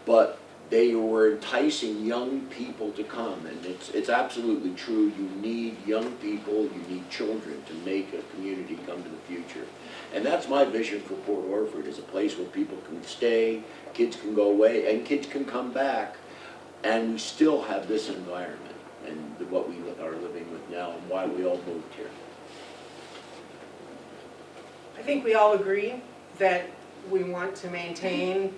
but they were enticing young people to come, and it's absolutely true. You need young people, you need children to make a community come to the future. And that's my vision for Port Orford, is a place where people can stay, kids can go away, and kids can come back, and we still have this environment, and what we are living with now, and why we all moved here. I think we all agree that we want to maintain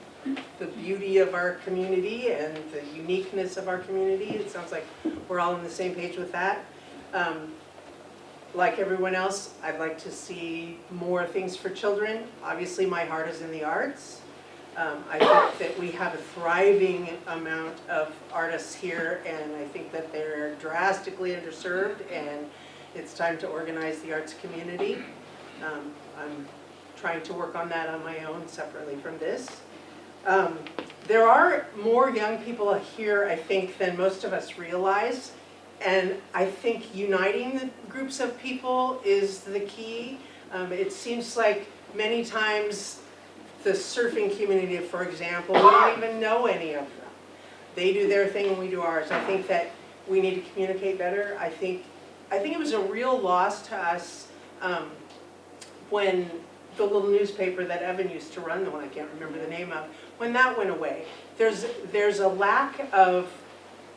the beauty of our community and the uniqueness of our community. It sounds like we're all on the same page with that. Like everyone else, I'd like to see more things for children. Obviously, my heart is in the arts. I think that we have a thriving amount of artists here, and I think that they're drastically underserved, and it's time to organize the arts community. I'm trying to work on that on my own, separately from this. There are more young people here, I think, than most of us realize. And I think uniting the groups of people is the key. It seems like many times the surfing community, for example, we don't even know any of them. They do their thing and we do ours. I think that we need to communicate better. I think it was a real loss to us when the little newspaper that Evan used to run, the one I can't remember the name of, when that went away. There's a lack of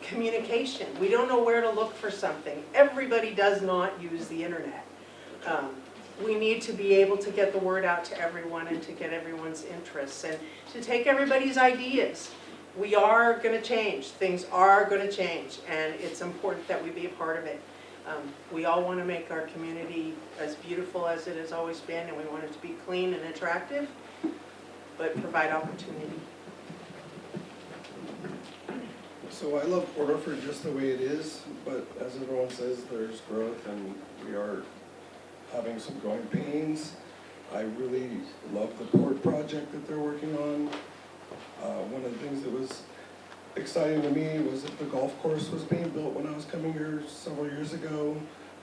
communication. We don't know where to look for something. Everybody does not use the internet. We need to be able to get the word out to everyone and to get everyone's interests and to take everybody's ideas. We are going to change. Things are going to change, and it's important that we be a part of it. We all want to make our community as beautiful as it has always been, and we want it to be clean and attractive, but provide opportunity. So I love Port Orford just the way it is, but as everyone says, there's growth and we are having some growing pains. I really love the port project that they're working on. One of the things that was exciting to me was that the golf course was being built when I was coming here several years ago,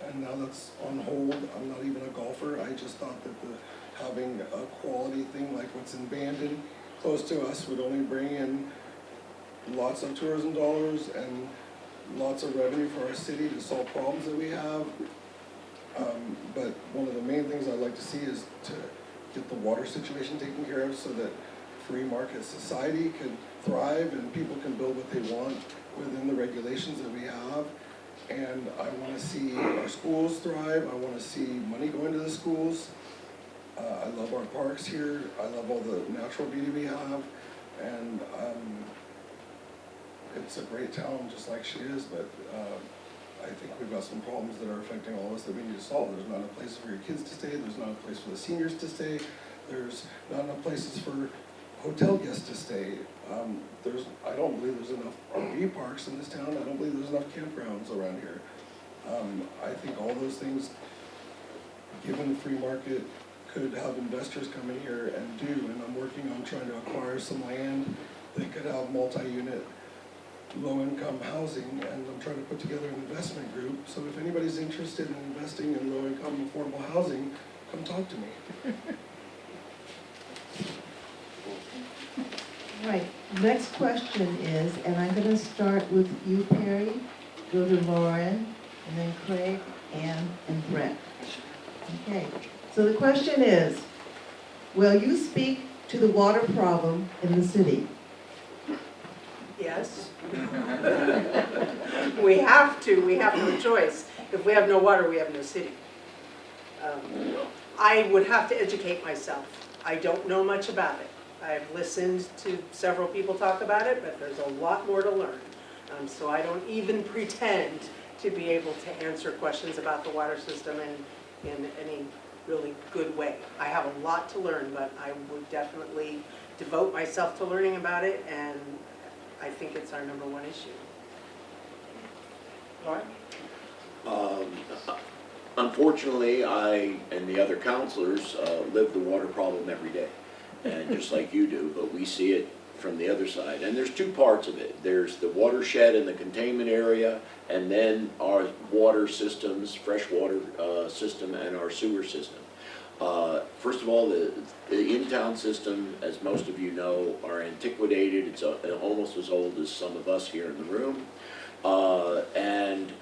and now that's on hold. I'm not even a golfer. I just thought that having a quality thing like what's in Bandon close to us would only bring in lots of tourism dollars and lots of revenue for our city to solve problems that we have. But one of the main things I'd like to see is to get the water situation taken care of so that free market society could thrive and people can build what they want within the regulations that we have. And I want to see our schools thrive. I want to see money go into the schools. I love our parks here. I love all the natural beauty we have. And it's a great town, just like she is, but I think we've got some problems that are affecting all of us that we need to solve. There's not enough places for your kids to stay. There's not enough place for the seniors to stay. There's not enough places for hotel guests to stay. I don't believe there's enough RV parks in this town. I don't believe there's enough campgrounds around here. I think all those things, given the free market, could have investors come in here and do. And I'm working on trying to acquire some land that could have multi-unit low-income housing, and I'm trying to put together an investment group. So if anybody's interested in investing in low-income affordable housing, come talk to me. Right, next question is, and I'm gonna start with you, Perry, go to Lauren, and then Craig, Ann, and Brett. Okay, so the question is, will you speak to the water problem in the city? Yes. We have no choice. If we have no water, we have no city. I would have to educate myself. I don't know much about it. I've listened to several people talk about it, but there's a lot more to learn. So I don't even pretend to be able to answer questions about the water system in any really good way. I have a lot to learn, but I would definitely devote myself to learning about it, and I think it's our #1 issue. Lauren? Unfortunately, I and the other counselors live the water problem every day, and just like you do, but we see it from the other side. And there's 2 parts of it. There's the watershed in the containment area, and then our water systems, freshwater system, and our sewer system. First of all, the in-town system, as most of you know, are antiquated. It's almost as old as some of us here in the room. And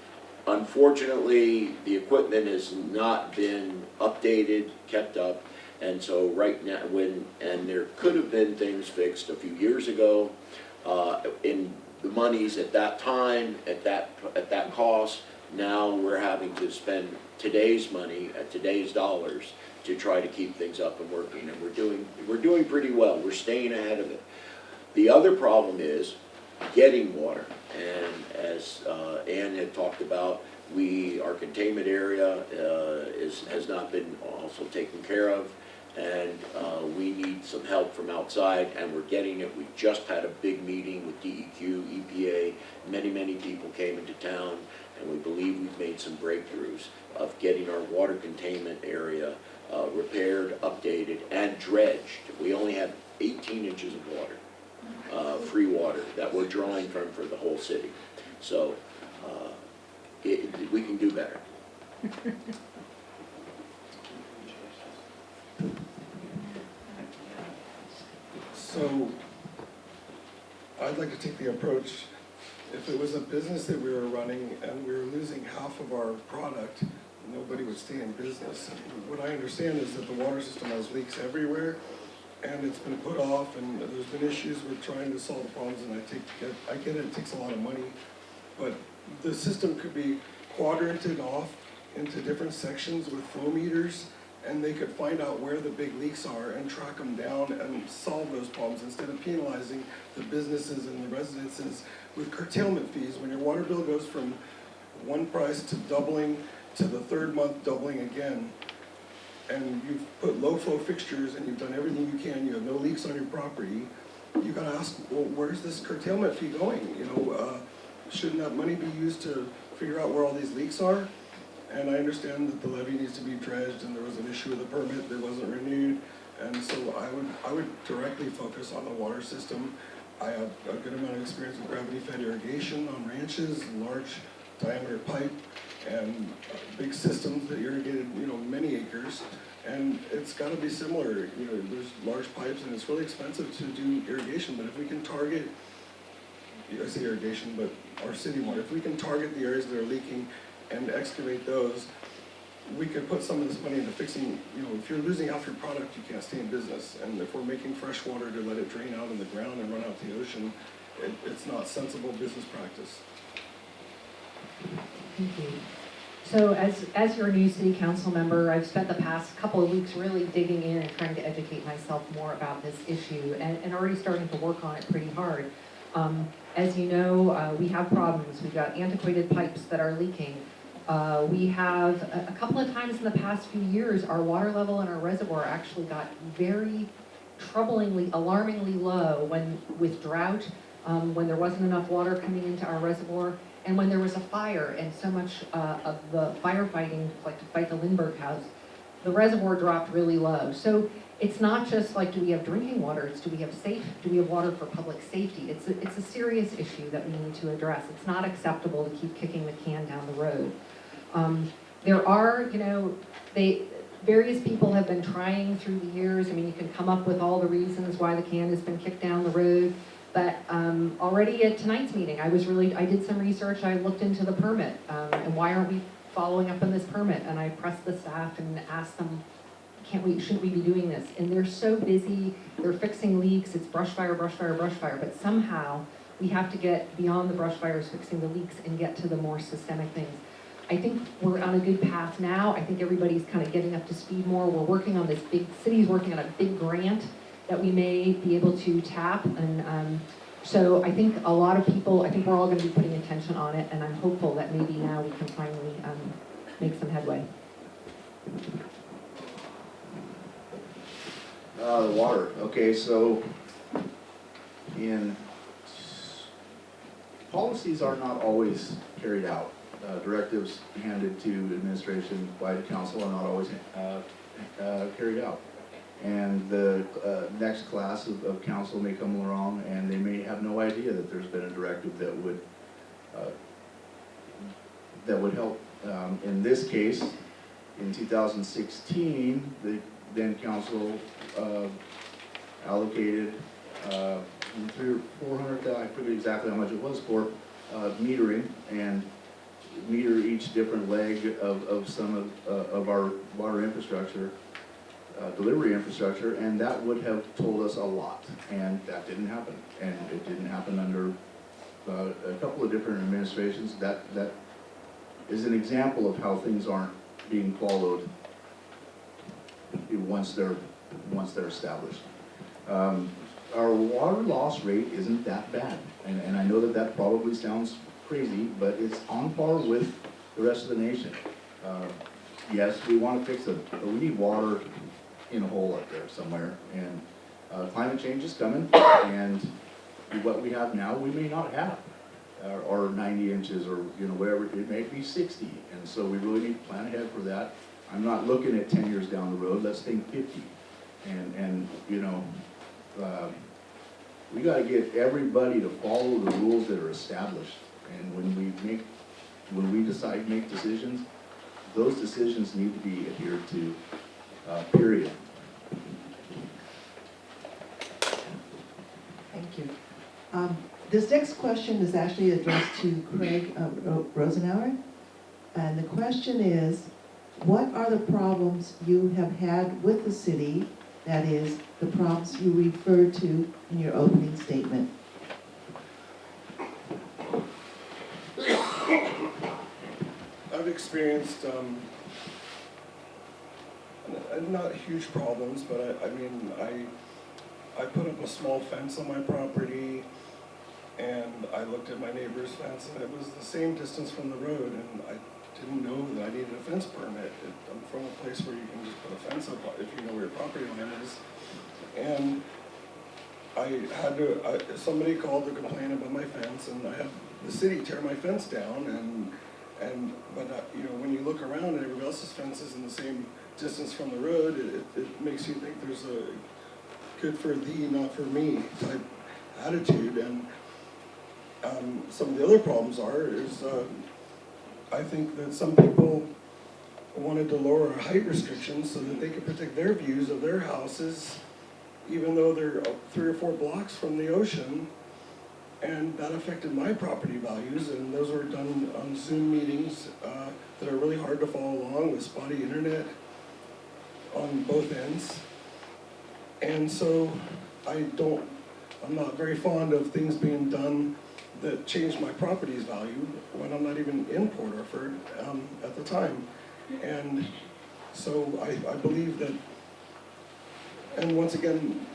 unfortunately, the equipment has not been updated, kept up, and so right now, and there could have been things fixed a few years ago, in the monies at that time, at that cost. Now we're having to spend today's money at today's dollars to try to keep things up and working, and we're doing pretty well. We're staying ahead of it. The other problem is getting water, and as Ann had talked about, our containment area has not been also taken care of, and we need some help from outside, and we're getting it. We just had a big meeting with DEQ, EPA, many people came into town, and we believe we've made some breakthroughs of getting our water containment area repaired, updated, and dredged. We only have 18 inches of water, free water, that we're drawing from for the whole city. So we can do better. So I'd like to take the approach, if it was a business that we were running and we were losing half of our product, nobody would stay in business. What I understand is that the water system has leaks everywhere, and it's been put off, and there's been issues with trying to solve the problems, and I get it takes a lot of money, but the system could be quadranted off into different sections with flow meters, and they could find out where the big leaks are and track them down and solve those problems instead of penalizing the businesses and the residences with curtailment fees. When your water bill goes from one price to doubling to the 3rd month doubling again, and you've put low flow fixtures and you've done everything you can, you have no leaks on your property, you gotta ask, well, where's this curtailment fee going? Shouldn't that money be used to figure out where all these leaks are? And I understand that the levee needs to be dredged, and there was an issue with the permit that wasn't renewed, and so I would directly focus on the water system. I have a good amount of experience with gravity-fed irrigation on ranches, large diameter pipe, and big systems that irrigated, many acres. And it's got to be similar. There's large pipes, and it's really expensive to do irrigation. But if we can target, I say irrigation, but our city water, if we can target the areas that are leaking and excavate those, we could put some of this money into fixing, if you're losing half your product, you can't stay in business. And if we're making fresh water to let it drain out in the ground and run out to the ocean, it's not sensible business practice. Thank you. So as your new city council member, I've spent the past couple of weeks really digging in and trying to educate myself more about this issue, and already starting to work on it pretty hard. As you know, we have problems. We've got antiquated pipes that are leaking. We have, a couple of times in the past few years, our water level in our reservoir actually got very troublingly, alarmingly low with drought, when there wasn't enough water coming into our reservoir, and when there was a fire, and so much of the firefighting, like to fight the Lindbergh house, the reservoir dropped really low. So it's not just like, do we have drinking water, it's do we have water for public safety? It's a serious issue that we need to address. It's not acceptable to keep kicking the can down the road. There are, various people have been trying through the years. I mean, you can come up with all the reasons why the can has been kicked down the road. But already at tonight's meeting, I did some research, I looked into the permit, and why aren't we following up on this permit? And I pressed the staff and asked them, shouldn't we be doing this? And they're so busy, they're fixing leaks, it's brush fire, but somehow we have to get beyond the brush fires, fixing the leaks, and get to the more systemic things. I think we're on a good path now. I think everybody's kind of getting up to speed more. We're working on this city's working on a big grant that we may be able to tap. And so I think a lot of people, I think we're all gonna be putting attention on it, and I'm hopeful that maybe now we can finally make some headway. The water, okay, so policies are not always carried out. Directives handed to administration by the council are not always carried out. And the next class of council may come along and they may have no idea that there's been a directive that would help. In this case, in 2016, the then council allocated $300 or $400, I forget exactly how much it was for metering, and meter each different leg of some of our water infrastructure, delivery infrastructure, and that would have told us a lot, and that didn't happen. And it didn't happen under a couple of different administrations. That is an example of how things aren't being followed once they're established. Our water loss rate isn't that bad, and I know that probably sounds crazy, but it's on par with the rest of the nation. Yes, we want to fix it, but we need water in a hole up there somewhere, and climate change is coming, and what we have now we may not have, or 90 inches, or whatever, it may be 60, and so we really need to plan ahead for that. I'm not looking at 10 years down the road, let's think 50, and we got to get everybody to follow the rules that are established, and when we decide to make decisions, those decisions need to be adhered to, period. Thank you. This next question is actually addressed to Craig Rosenauer. And the question is, what are the problems you have had with the city, that is, the problems you referred to in your opening statement? I've experienced, not huge problems, but I put up a small fence on my property, and I looked at my neighbor's fence, and it was the same distance from the road, and I didn't know that I needed a fence permit. I'm from a place where you can just put a fence up if you know where your property line is. And I had to, somebody called to complain about my fence, and I had the city tear my fence down, but when you look around and everybody else's fence is in the same distance from the road, it makes you think there's a good for thee, not for me type attitude. And some of the other problems is I think that some people wanted to lower our height restrictions so that they could protect their views of their houses, even though they're 3 or 4 blocks from the ocean. And that affected my property values, and those were done on Zoom meetings that are really hard to follow along with spotty internet on both ends. And so I'm not very fond of things being done that change my property's value when I'm not even in Port Orford at the time. And so I believe that, and once again,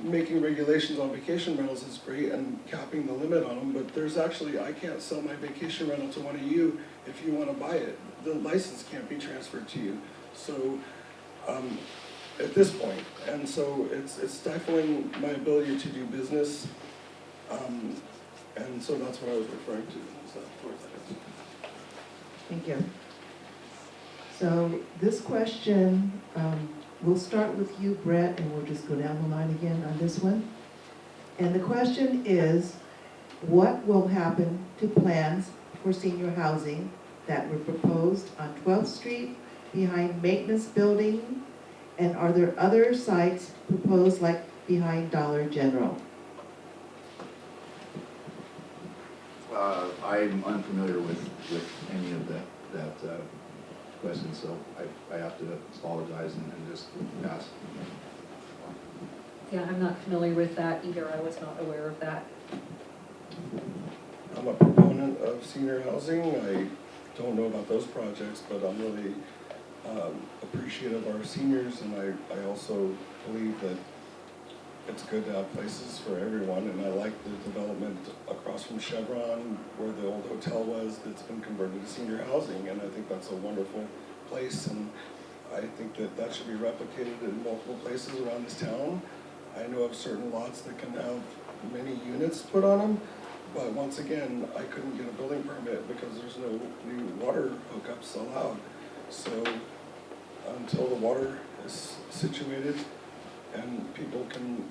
making regulations on vacation rentals is great and capping the limit on them, but there's actually, I can't sell my vacation rental to one of you if you want to buy it. The license can't be transferred to you. So at this point, and so it's stifling my ability to do business, and so that's what I was referring to. So, Thank you. So this question, we'll start with you, Brett, and we'll just go down the line again on this one. And the question is, what will happen to plans for senior housing that were proposed on 12th Street behind Maintenance Building? And are there other sites proposed like behind Dollar General? I'm unfamiliar with any of that question, so I have to apologize and just pass. Yeah, I'm not familiar with that either. I was not aware of that. of senior housing. I don't know about those projects, but I'm really appreciative of our seniors, and I also believe that it's good to have places for everyone, and I like the development across from Chevron where the old hotel was that's been converted to senior housing, and I think that's a wonderful place, and I think that that should be replicated in multiple places around this town. I know of certain lots that can have many units put on them, but once again, I couldn't get a building permit because there's no new water hookups allowed. So until the water is situated and people can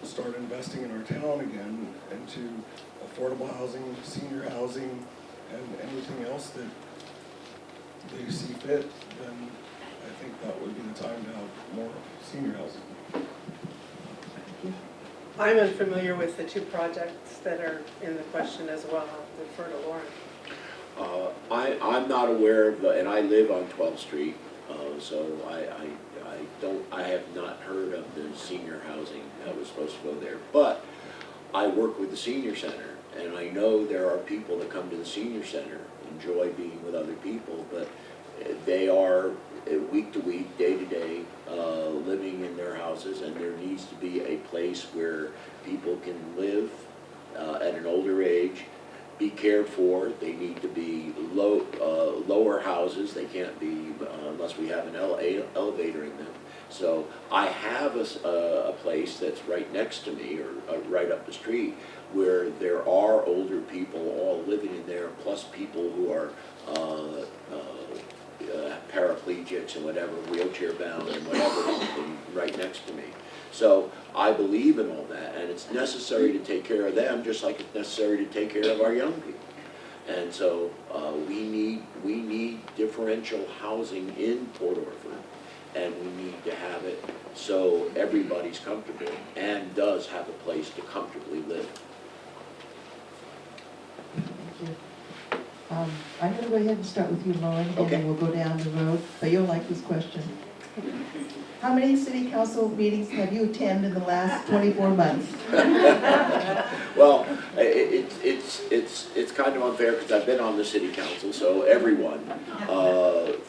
start investing in our town again into affordable housing, senior housing, and anything else that they see fit, then I think that would be the time to have more senior housing. I'm unfamiliar with the two projects that are in the question as well. I'll defer to Lauren. I'm not aware of and I live on 12th Street, so I have not heard of the senior housing that was supposed to go there. But I work with the senior center, and I know there are people that come to the senior center, enjoy being with other people, but they are week to week, day to day, living in their houses, and there needs to be a place where people can live at an older age, be cared for. They need to be lower houses. They can't be unless we have an elevator in them. So I have a place that's right next to me, or right up the street, where there are older people all living in there, plus people who are paraplegics and whatever, wheelchair bound and whatever, and right next to me. So I believe in all that, and it's necessary to take care of them, just like it's necessary to take care of our young people. And so we need differential housing in Port Orford, and we need to have it so everybody's comfortable and does have a place to comfortably live. I'm going to go ahead and start with you, Lauren, and Okay. then we'll go down the road, but you'll like this question. How many city council meetings have you attended in the last 24 months? Well, it's kind of unfair because I've been on the city council, so everyone,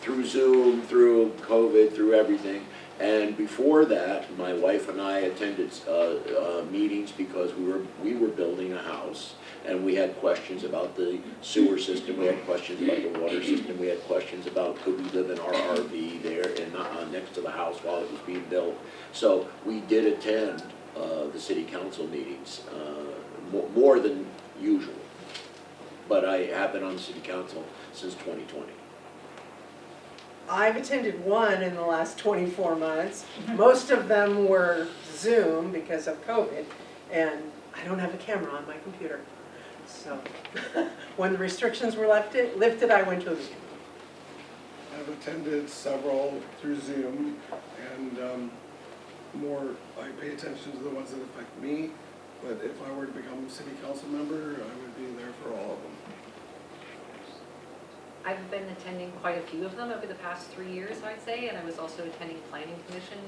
through Zoom, through COVID, through everything. And before that, my wife and I attended meetings because we were building a house, and we had questions about the sewer system, we had questions about the water system, we had questions about could we live in our RV there and next to the house while it was being built. So we did attend the city council meetings more than usual, but I have been on the city council since 2020. I've attended one in the last 24 months. Most of them were Zoom because of COVID, and I don't have a camera on my computer. So when the restrictions were lifted, I went to a meeting. I've attended several through Zoom, and I pay attention to the ones that affect me, but if I were to become a city council member, I would be there for all of them. I've been attending quite a few of them over the past 3 years, I'd say, and I was also attending planning commission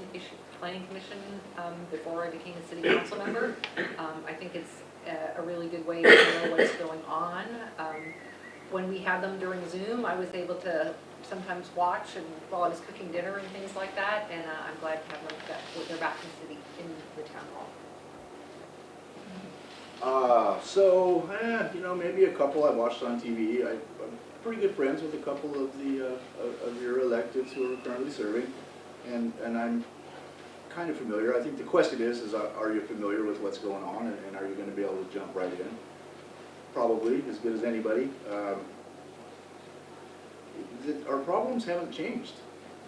before I became a city council member. I think it's a really good way to know what's going on. When we had them during Zoom, I was able to sometimes watch and while I was cooking dinner and things like that, and I'm glad to have them back. They're back in the town hall. Maybe a couple I watched on TV. I'm pretty good friends with a couple of the of your electeds who are currently serving, and I'm kind of familiar. I think the question is are you familiar with what's going on, and are you going to be able to jump right in? Probably, as good as anybody. Our problems haven't changed,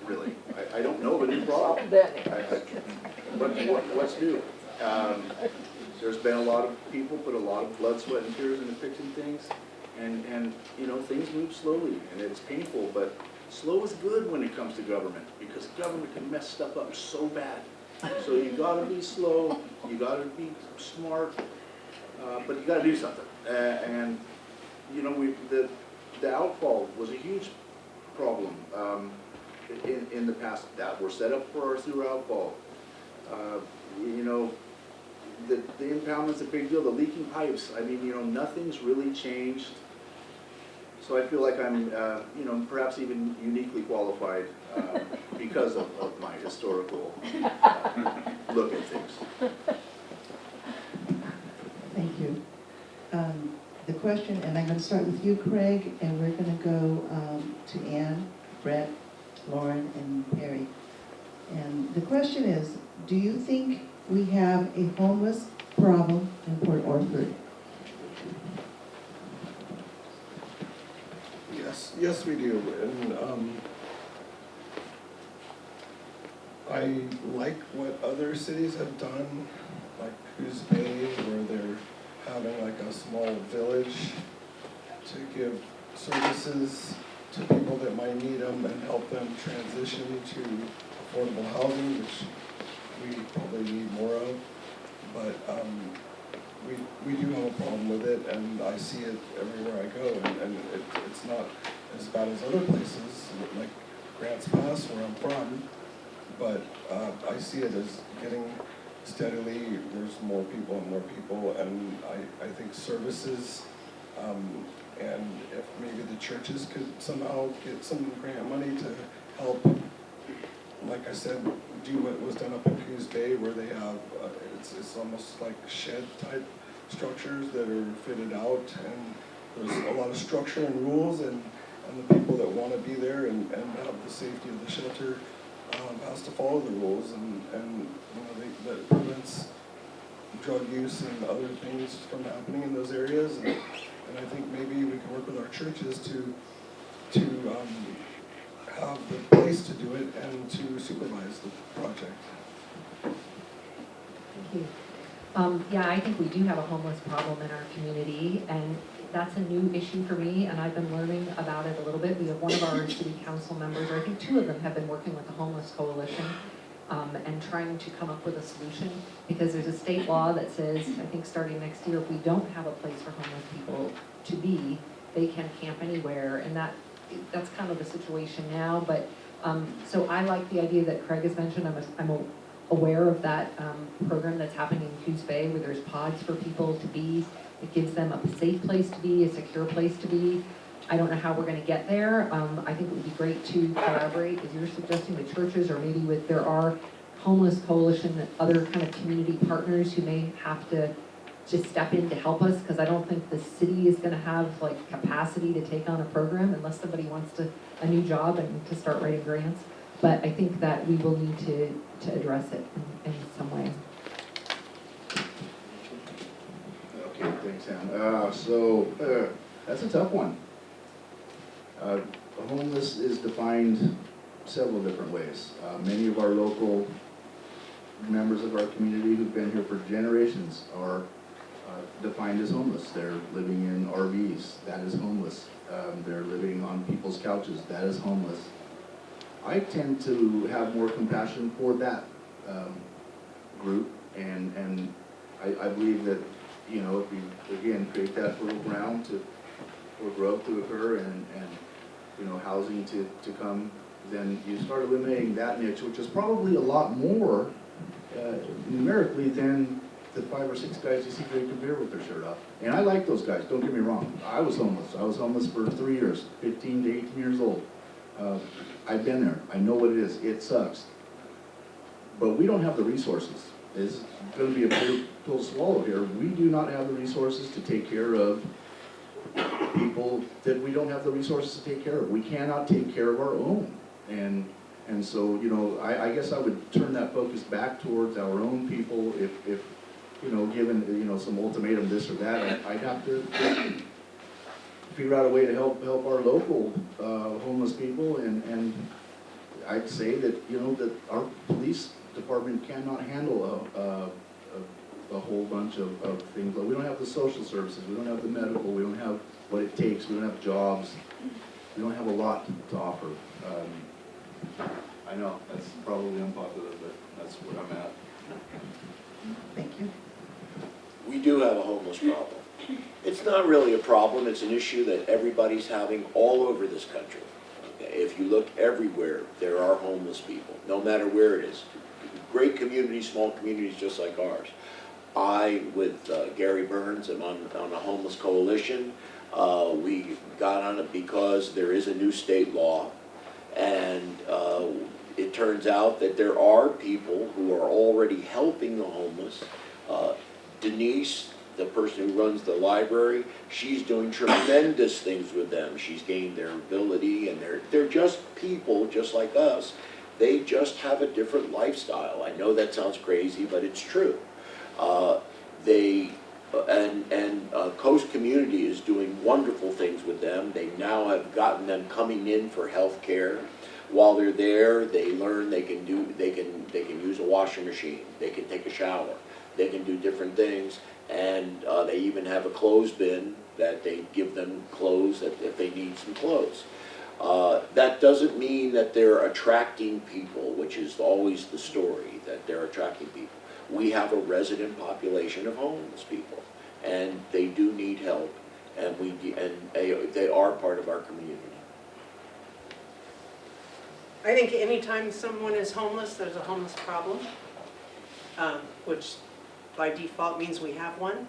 really. I don't know of a new problem. What's new? There's been a lot of people put a lot of blood, sweat, and tears into fixing things, and things move slowly, and it's painful, but slow is good when it comes to government, because government can mess stuff up so bad. So you gotta be slow, you gotta be smart, but you gotta do something. The outfall was a huge problem in the past. That we're set up for our sewer outfall. The impoundment's a big deal. The leaking pipes. I mean, nothing's really changed So I feel like I'm, you know, perhaps even uniquely qualified because of my historical look at things. Thank you. The question, and I'm going to start with you, Craig, and we're going to go to Ann, Brett, Lauren, and Perry. And the question is, do you think we have a homeless problem in Port Orford? Yes, we do, and I like what other cities have done, like Coos Bay, where they're having like a small village to give services to people that might need them and help them transition to affordable housing, which we probably need more of. But we do have a problem with it, and I see it everywhere I go, and it's not as bad as other places, like Grants Pass, where I'm from, but I see it as getting steadily, there's more people and more people, and I think services, and if maybe the churches could somehow get some grant money to help, like I said, do what was done up in Coos Bay, where they have, it's almost like shed type structures that are fitted out, and there's a lot of structure and rules, and the people that want to be there and have the safety of the shelter has to follow the rules, and you know, that prevents drug use and other things from happening in those areas, and I think maybe we can work with our churches to have the place to do it and to supervise the project. Thank you. Yeah, I think we do have a homeless problem in our community, and that's a new issue for me, and I've been learning about it a little bit. We have one of our city council members, or I think two of them, have been working with the Homeless Coalition and trying to come up with a solution, because there's a state law that says, I think starting next year, if we don't have a place for homeless people to be, they can camp anywhere, and that's kind of the situation now. But so I like the idea that Craig has mentioned. I'm aware of that program that's happening in Coos Bay, where there's pods for people to be. It gives them a safe place to be, a secure place to be. I don't know how we're going to get there. I think it would be great to collaborate, as you're suggesting, with churches, or maybe there are homeless coalition, other kind of community partners who may have to just step in to help us, because I don't think the city is going to have like capacity to take on a program unless somebody wants a new job and to start writing grants. But I think that we will need to address it in some way. Okay, thanks, Ann. So that's a tough one. Homeless is defined several different ways. Many of our local members of our community who've been here for generations are defined as homeless. They're living in RVs, that is homeless. They're living on people's couches, that is homeless. I tend to have more compassion for that group, and I believe that, you know, if we, again, create that fertile ground for growth to occur and you know, housing to come, then you start eliminating that niche, which is probably a lot more numerically than the 5 or 6 guys you see drinking beer with their shirt off. And I like those guys, don't get me wrong. I was homeless. I was homeless for 3 years, 15 to 18 years old. I've been there. I know what it is. It sucks. But we don't have the resources. It's going to be a big pill to swallow here. We do not have the resources to take care of people that we don't have the resources to take care of. We cannot take care of our own. And so, you know, I guess I would turn that focus back towards our own people. If you know, given, you know, some ultimatum, this or that, I'd have to figure out a way to help our local homeless people. And I'd say that, you know, that our police department cannot handle a whole bunch of things. We don't have the social services, we don't have the medical, we don't have what it takes, we don't have jobs, we don't have a lot to offer. I know, that's probably unpopular, but that's where I'm at. Thank you. We do have a homeless problem. It's not really a problem, it's an issue that everybody's having all over this country. Okay? If you look everywhere, there are homeless people, no matter where it is. Great communities, small communities just like ours. I, with Gary Burns, am on a homeless coalition. We got on it because there is a new state law, and it turns out that there are people who are already helping the homeless. Denise, the person who runs the library, she's doing tremendous things with them. She's gained their ability, and they're just people just like us. They just have a different lifestyle. I know that sounds crazy, but it's true. Coast Community is doing wonderful things with them. They now have gotten them coming in for health care. While they're there, they learn they can use a washing machine, they can take a shower, they can do different things, and they even have a clothes bin that they give them clothes if they need some clothes. That doesn't mean that they're attracting people, which is always the story, that they're attracting people. We have a resident population of homeless people, and they do need help, and they are part of our community. I think anytime someone is homeless, there's a homeless problem, which by default means we have one.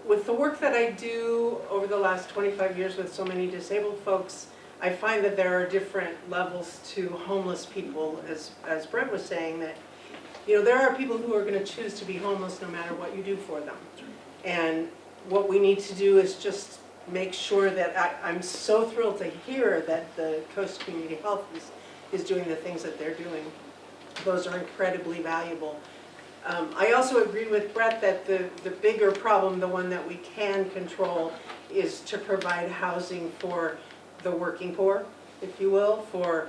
With the work that I do over the last 25 years with so many disabled folks, I find that there are different levels to homeless people, as Brent was saying, that there are people who are going to choose to be homeless no matter what you do for them. And what we need to do is just make sure that I'm so thrilled to hear that the Coast Community Health is doing the things that they're doing. Those are incredibly valuable. I also agree with Brett that the bigger problem, the one that we can control, is to provide housing for the working poor, if you will, for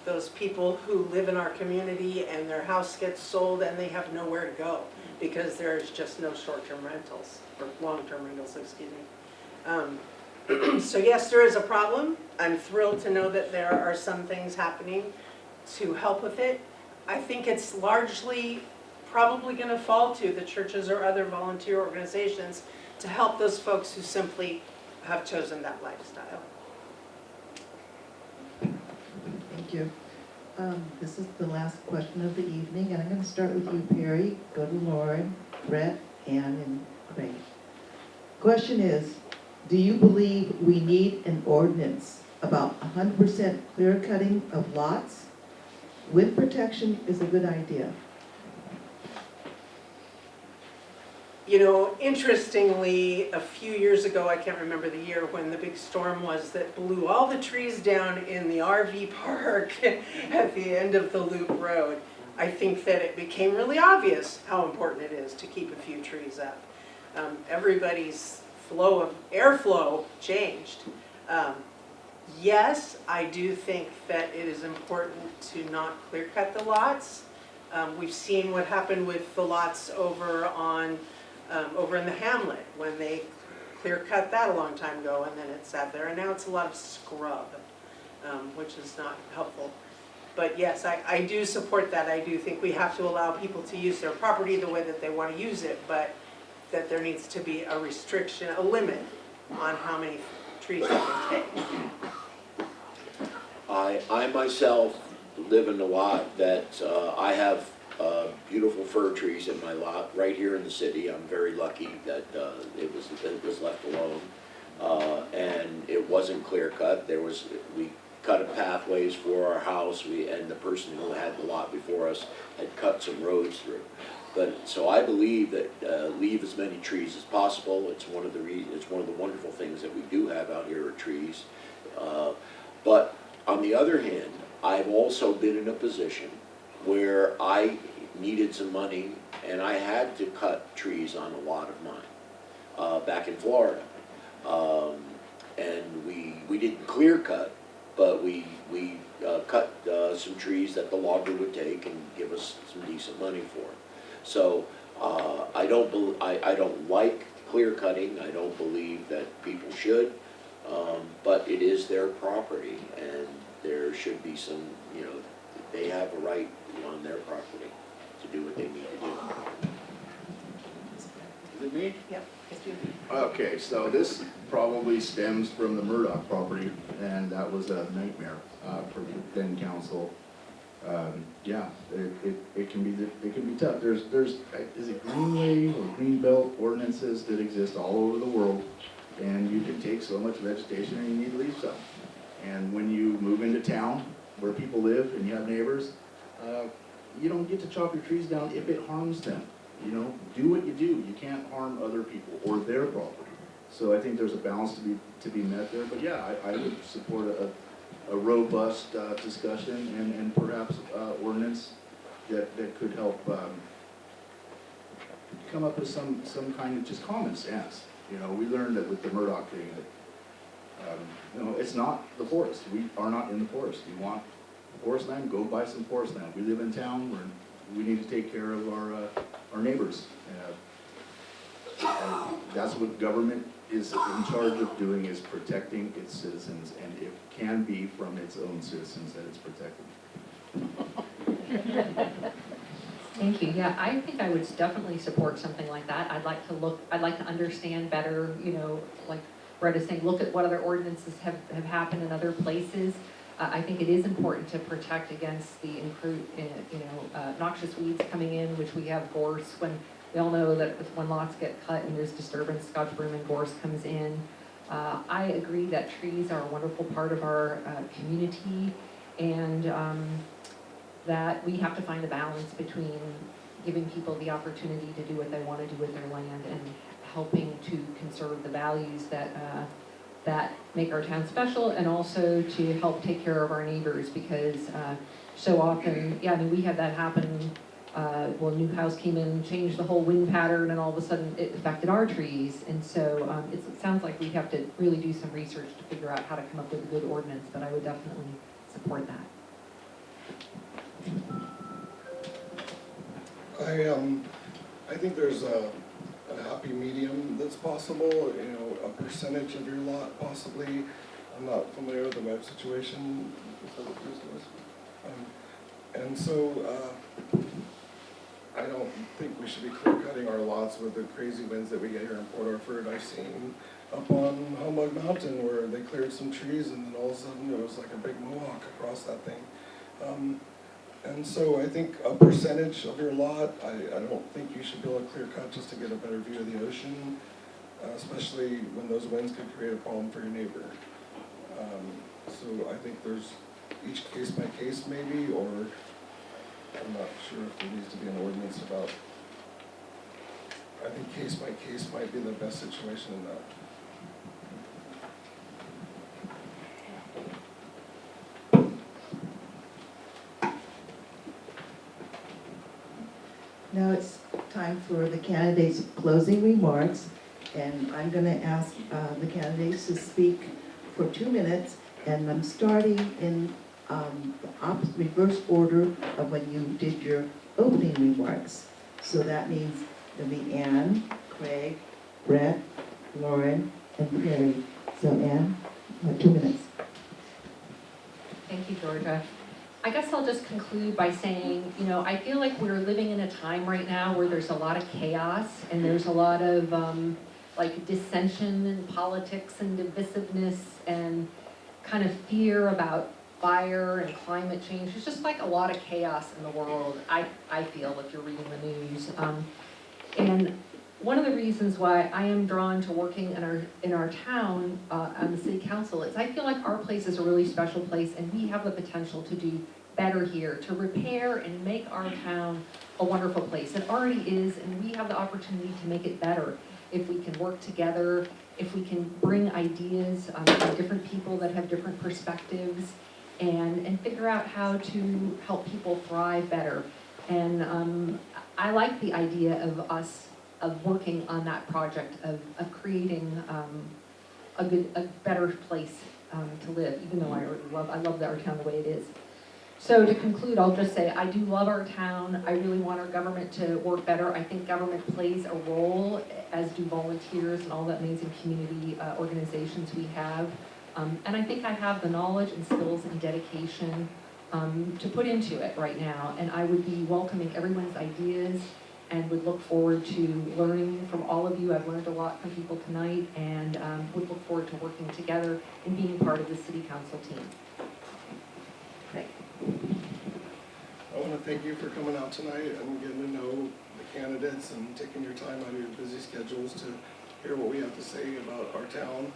those people who live in our community and their house gets sold and they have nowhere to go because there's just no short-term rentals, or long-term rentals, excuse me. So yes, there is a problem. I'm thrilled to know that there are some things happening to help with it. I think it's largely probably going to fall to the churches or other volunteer organizations to help those folks who simply have chosen that lifestyle. Thank you. This is the last question of the evening, and I'm going to start with you, Perry, go to Lauren, Brett, Ann, and Craig. Question is, do you believe we need an ordinance about 100% clear cutting of lots? Wind protection is a good idea. Interestingly, a few years ago, I can't remember the year, when the big storm was that blew all the trees down in the RV park at the end of the Loop Road, I think that it became really obvious how important it is to keep a few trees up. Everybody's airflow changed. Yes, I do think that it is important to not clear cut the lots. We've seen what happened with the lots over in the hamlet when they clear cut that a long time ago, and then it sat there, and now it's a lot of scrub, which is not helpful. But yes, I do support that. I do think we have to allow people to use their property the way that they want to use it, but that there needs to be a restriction, a limit on how many trees they can take. I myself live in a lot that I have beautiful fir trees in my lot right here in the city. I'm very lucky that it was left alone, and it wasn't clear cut. We cut pathways for our house. And the person who had the lot before us had cut some roads through. So I believe that leave as many trees as possible. It's one of the wonderful things that we do have out here are trees. But on the other hand, I've also been in a position where I needed some money and I had to cut trees on a lot of mine back in Florida. And we didn't clear cut, but we cut some trees that the logger would take and give us some decent money for. So I don't like clear cutting. I don't believe that people should, but it is their property, and there should be some, they have a right on their property to do what they need to do. Is it me? Yep. Okay, so this probably stems from the Murdoch property, and that was a nightmare for the then council. yeah, it can be tough. There's, is it Greenway or Greenbelt ordinances that exist all over the world, and you can take so much vegetation and you need to leave some. And when you move into town where people live and you have neighbors, you don't get to chop your trees down if it harms them. You know, do what you do. You can't harm other people or their property. So I think there's a balance to be met there. But yeah, I would support a robust discussion and perhaps ordinance that could help come up with some kind of just common sense. You know, we learned that with the Murdoch thing that you know, it's not the forest. We are not in the forest. You want forest land, go buy some forest land. We live in town. We need to take care of our neighbors. That's what government is in charge of doing, is protecting its citizens, and it can be from its own citizens that it's protecting. Thank you. Yeah, I think I would definitely support something like that. I'd like to understand better, you know, like Brett is saying, look at what other ordinances have happened in other places. I think it is important to protect against the noxious weeds coming in, which we have gorse. When we all know that when lots get cut and there's disturbance, Scotch broom and gorse comes in. I agree that trees are a wonderful part of our community, and that we have to find a balance between giving people the opportunity to do what they want to do with their land and helping to conserve the values that make our town special, and also to help take care of our neighbors, because so often, yeah, I mean, we had that happen. Well, a new house came in, changed the whole wind pattern, and all of a sudden it affected our trees. And so it sounds like we have to really do some research to figure out how to come up with a good ordinance, but I would definitely support that. I think there's a happy medium that's possible, you know, a percentage of your lot possibly. I'm not familiar with the web situation. And so I don't think we should be clear cutting our lots with the crazy winds that we get here in Port Orford. I've seen up on Humbug Mountain where they cleared some trees and then all of a sudden it was like a big mohawk across that thing. And so I think a percentage of your lot, I don't think you should build a clear cut just to get a better view of the ocean, especially when those winds could create a problem for your neighbor. So I think there's each case by case maybe, or I'm not sure if there needs to be an ordinance about, I think case by case might be the best situation in that. Now it's time for the candidates' closing remarks, and I'm going to ask the candidates to speak for 2 minutes, and I'm starting in the reverse order of when you did your opening remarks. So that means it'll be Ann, Craig, Brett, Lauren, and Perry. So Ann, 2 minutes. Thank you, Georgia. I guess I'll just conclude by saying, you know, I feel like we're living in a time right now where there's a lot of chaos and there's a lot of like dissension in politics and divisiveness and kind of fear about fire and climate change. There's just like a lot of chaos in the world, I feel, if you're reading the news. And one of the reasons why I am drawn to working in our town on the city council is I feel like our place is a really special place, and we have the potential to do better here, to repair and make our town a wonderful place. It already is, and we have the opportunity to make it better if we can work together, if we can bring ideas from different people that have different perspectives, and figure out how to help people thrive better. And I like the idea of us working on that project of creating a better place to live, even though I love our town the way it is. So to conclude, I'll just say I do love our town. I really want our government to work better. I think government plays a role, as do volunteers and all the amazing community organizations we have. And I think I have the knowledge and skills and dedication to put into it right now. And I would be welcoming everyone's ideas and would look forward to learning from all of you. I've learned a lot from people tonight, and would look forward to working together and being part of the city council team. Great. I want to thank you for coming out tonight and getting to know the candidates and taking your time out of your busy schedules to hear what we have to say about our town.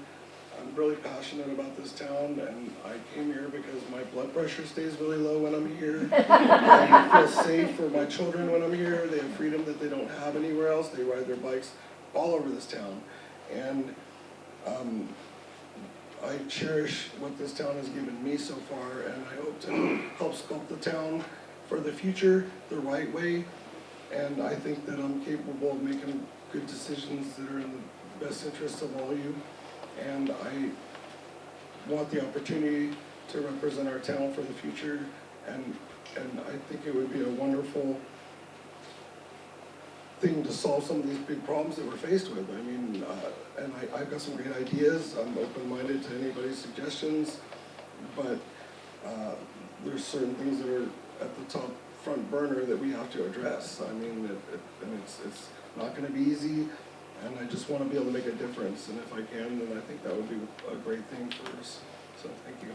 I'm really passionate about this town, and I came here because my blood pressure stays really low when I'm here. I feel safe for my children when I'm here. They have freedom that they don't have anywhere else. They ride their bikes all over this town. And I cherish what this town has given me so far, and I hope to help sculpt the town for the future the right way. And I think that I'm capable of making good decisions that are in the best interest of all you. And I want the opportunity to represent our town for the future, and I think it would be a wonderful thing to solve some of these big problems that we're faced with. I mean, and I've got some great ideas. I'm open-minded to anybody's suggestions, but there's certain things that are at the top front burner that we have to address. I mean, and it's not going to be easy, and I just want to be able to make a difference. And if I can, then I think that would be a great thing for us. So thank you.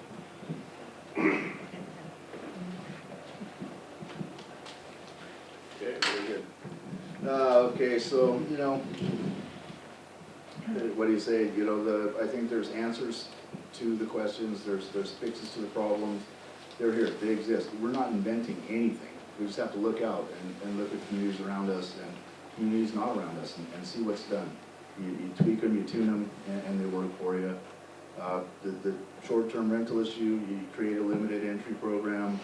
Okay, very good. Okay, so, you know, what do you say, you know, I think there's answers to the questions, there's fixes to the problems. They're here, they exist. We're not inventing anything. We just have to look out and look at communities around us and communities not around us and see what's done. You tweak them, you tune them, and they work for you. The short-term rental issue, you create a limited entry program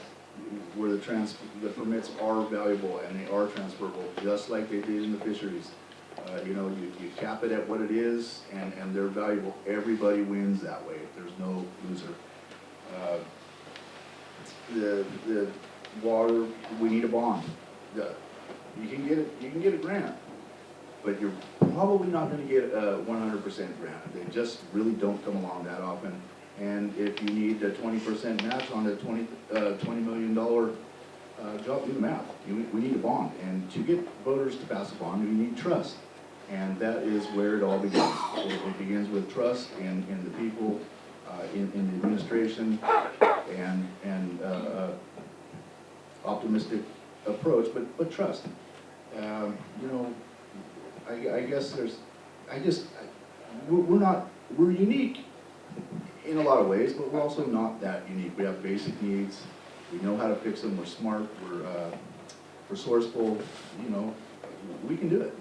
where the permits are valuable and they are transferable, just like they did in the fisheries. You know, you cap it at what it is, and they're valuable. Everybody wins that way. There's no loser. The water, we need a bond. You can get a grant, but you're probably not going to get a 100% grant. They just really don't come along that often. And if you need a 20% match on a $20 million job, do the math. We need a bond, and to get voters to pass a bond, we need trust. And that is where it all begins. It begins with trust in the people, in the administration, and optimistic approach, but trust. You know, I guess we're unique in a lot of ways, but we're also not that unique. We have basic needs. We know how to fix them. We're smart. We're resourceful. You know, we can do it.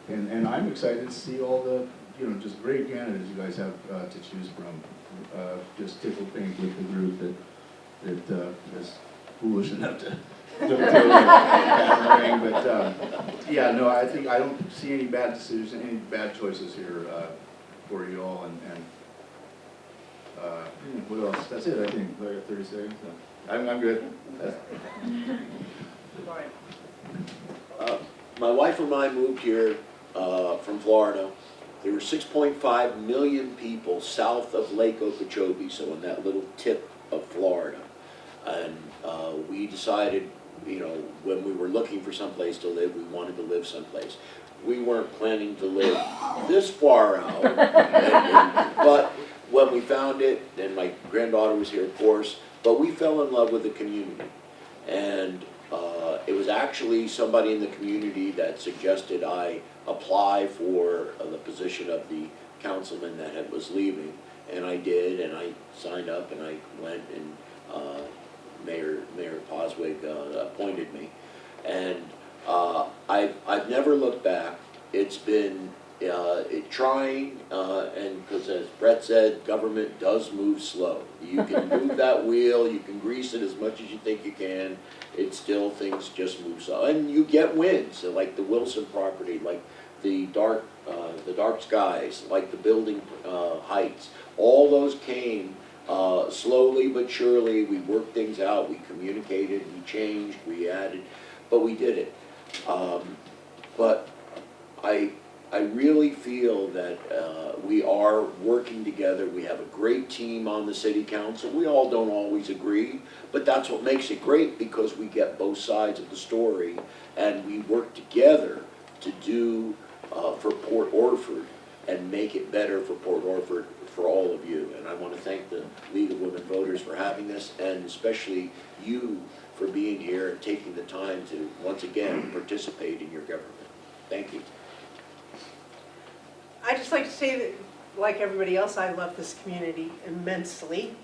And I'm excited to see all the, you know, just great candidates you guys have to choose from. Just tickled pink with the group that is foolish enough to ring. But yeah, no, I don't see any bad decisions, any bad choices here for you all. And what else? That's it, I think. I got 30 seconds. So I'm good. My wife and I moved here from Florida. There were 6.5 million people south of Lake Okeechobee, so in that little tip of Florida. And we decided, you know, when we were looking for someplace to live, we wanted to live someplace. We weren't planning to live this far out, but when we found it, and my granddaughter was here, of course, but we fell in love with the community. And it was actually somebody in the community that suggested I apply for the position of the councilman that was leaving, and I did, and I signed up, and I went, and Mayor Poswig appointed me, and I've never looked back. It's been trying, and because as Brett said, government does move slow. You can move that wheel, you can grease it as much as you think you can. It still, things just move slow, and you get wins. So like the Wilson property, like the dark skies, like the building heights. All those came slowly but surely. We worked things out. We communicated. We changed. We added, but we did it. But I really feel that we are working together. We have a great team on the city council. We all don't always agree, but that's what makes it great, because we get both sides of the story, and we work together to do for Port Orford and make it better for Port Orford for all of you. And I want to thank the League of Women Voters for having this, and especially you for being here and taking the time to, once again, participate in your government. Thank you. I'd just like to say that, like everybody else, I love this community immensely.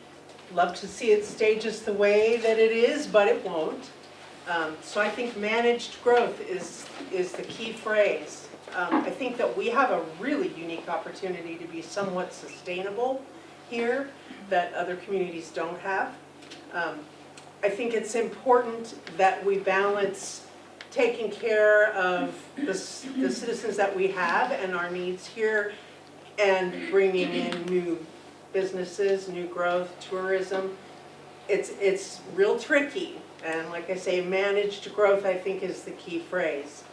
Love to see it stay just the way that it is, but it won't. So I think managed growth is the key phrase. I think that we have a really unique opportunity to be somewhat sustainable here that other communities don't have. I think it's important that we balance taking care of the citizens that we have and our needs here and bringing in new businesses, new growth, tourism. It's real tricky. And like I say, managed growth, I think, is the key phrase.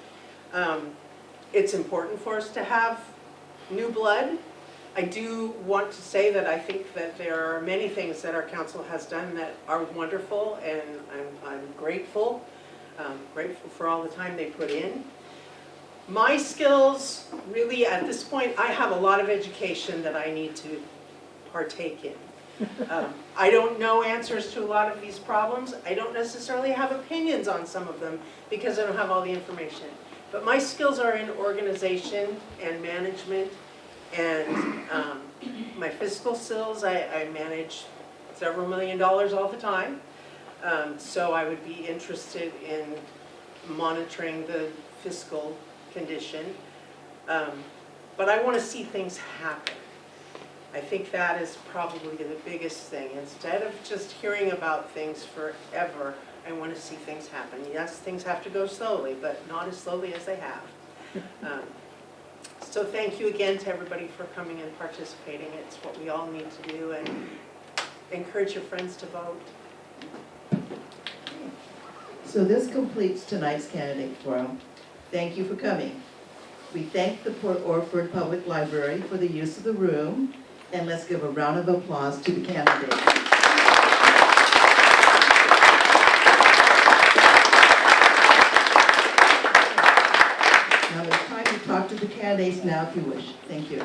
It's important for us to have new blood. I do want to say that I think that there are many things that our council has done that are wonderful, and I'm grateful. Grateful for all the time they put in. My skills, really at this point, I have a lot of education that I need to partake in. I don't know answers to a lot of these problems. I don't necessarily have opinions on some of them because I don't have all the information. But my skills are in organization and management, and my fiscal skills, I manage several $1 million all the time. So I would be interested in monitoring the fiscal condition. But I want to see things happen. I think that is probably the biggest thing. Instead of just hearing about things forever, I want to see things happen. Yes, things have to go slowly, but not as slowly as they have. So thank you again to everybody for coming and participating. It's what we all need to do, and encourage your friends to vote. So this completes tonight's candidate forum. Thank you for coming. We thank the Port Orford Public Library for the use of the room, and let's give a round of applause to the candidates. Now it's time to talk to the candidates now if you wish. Thank you.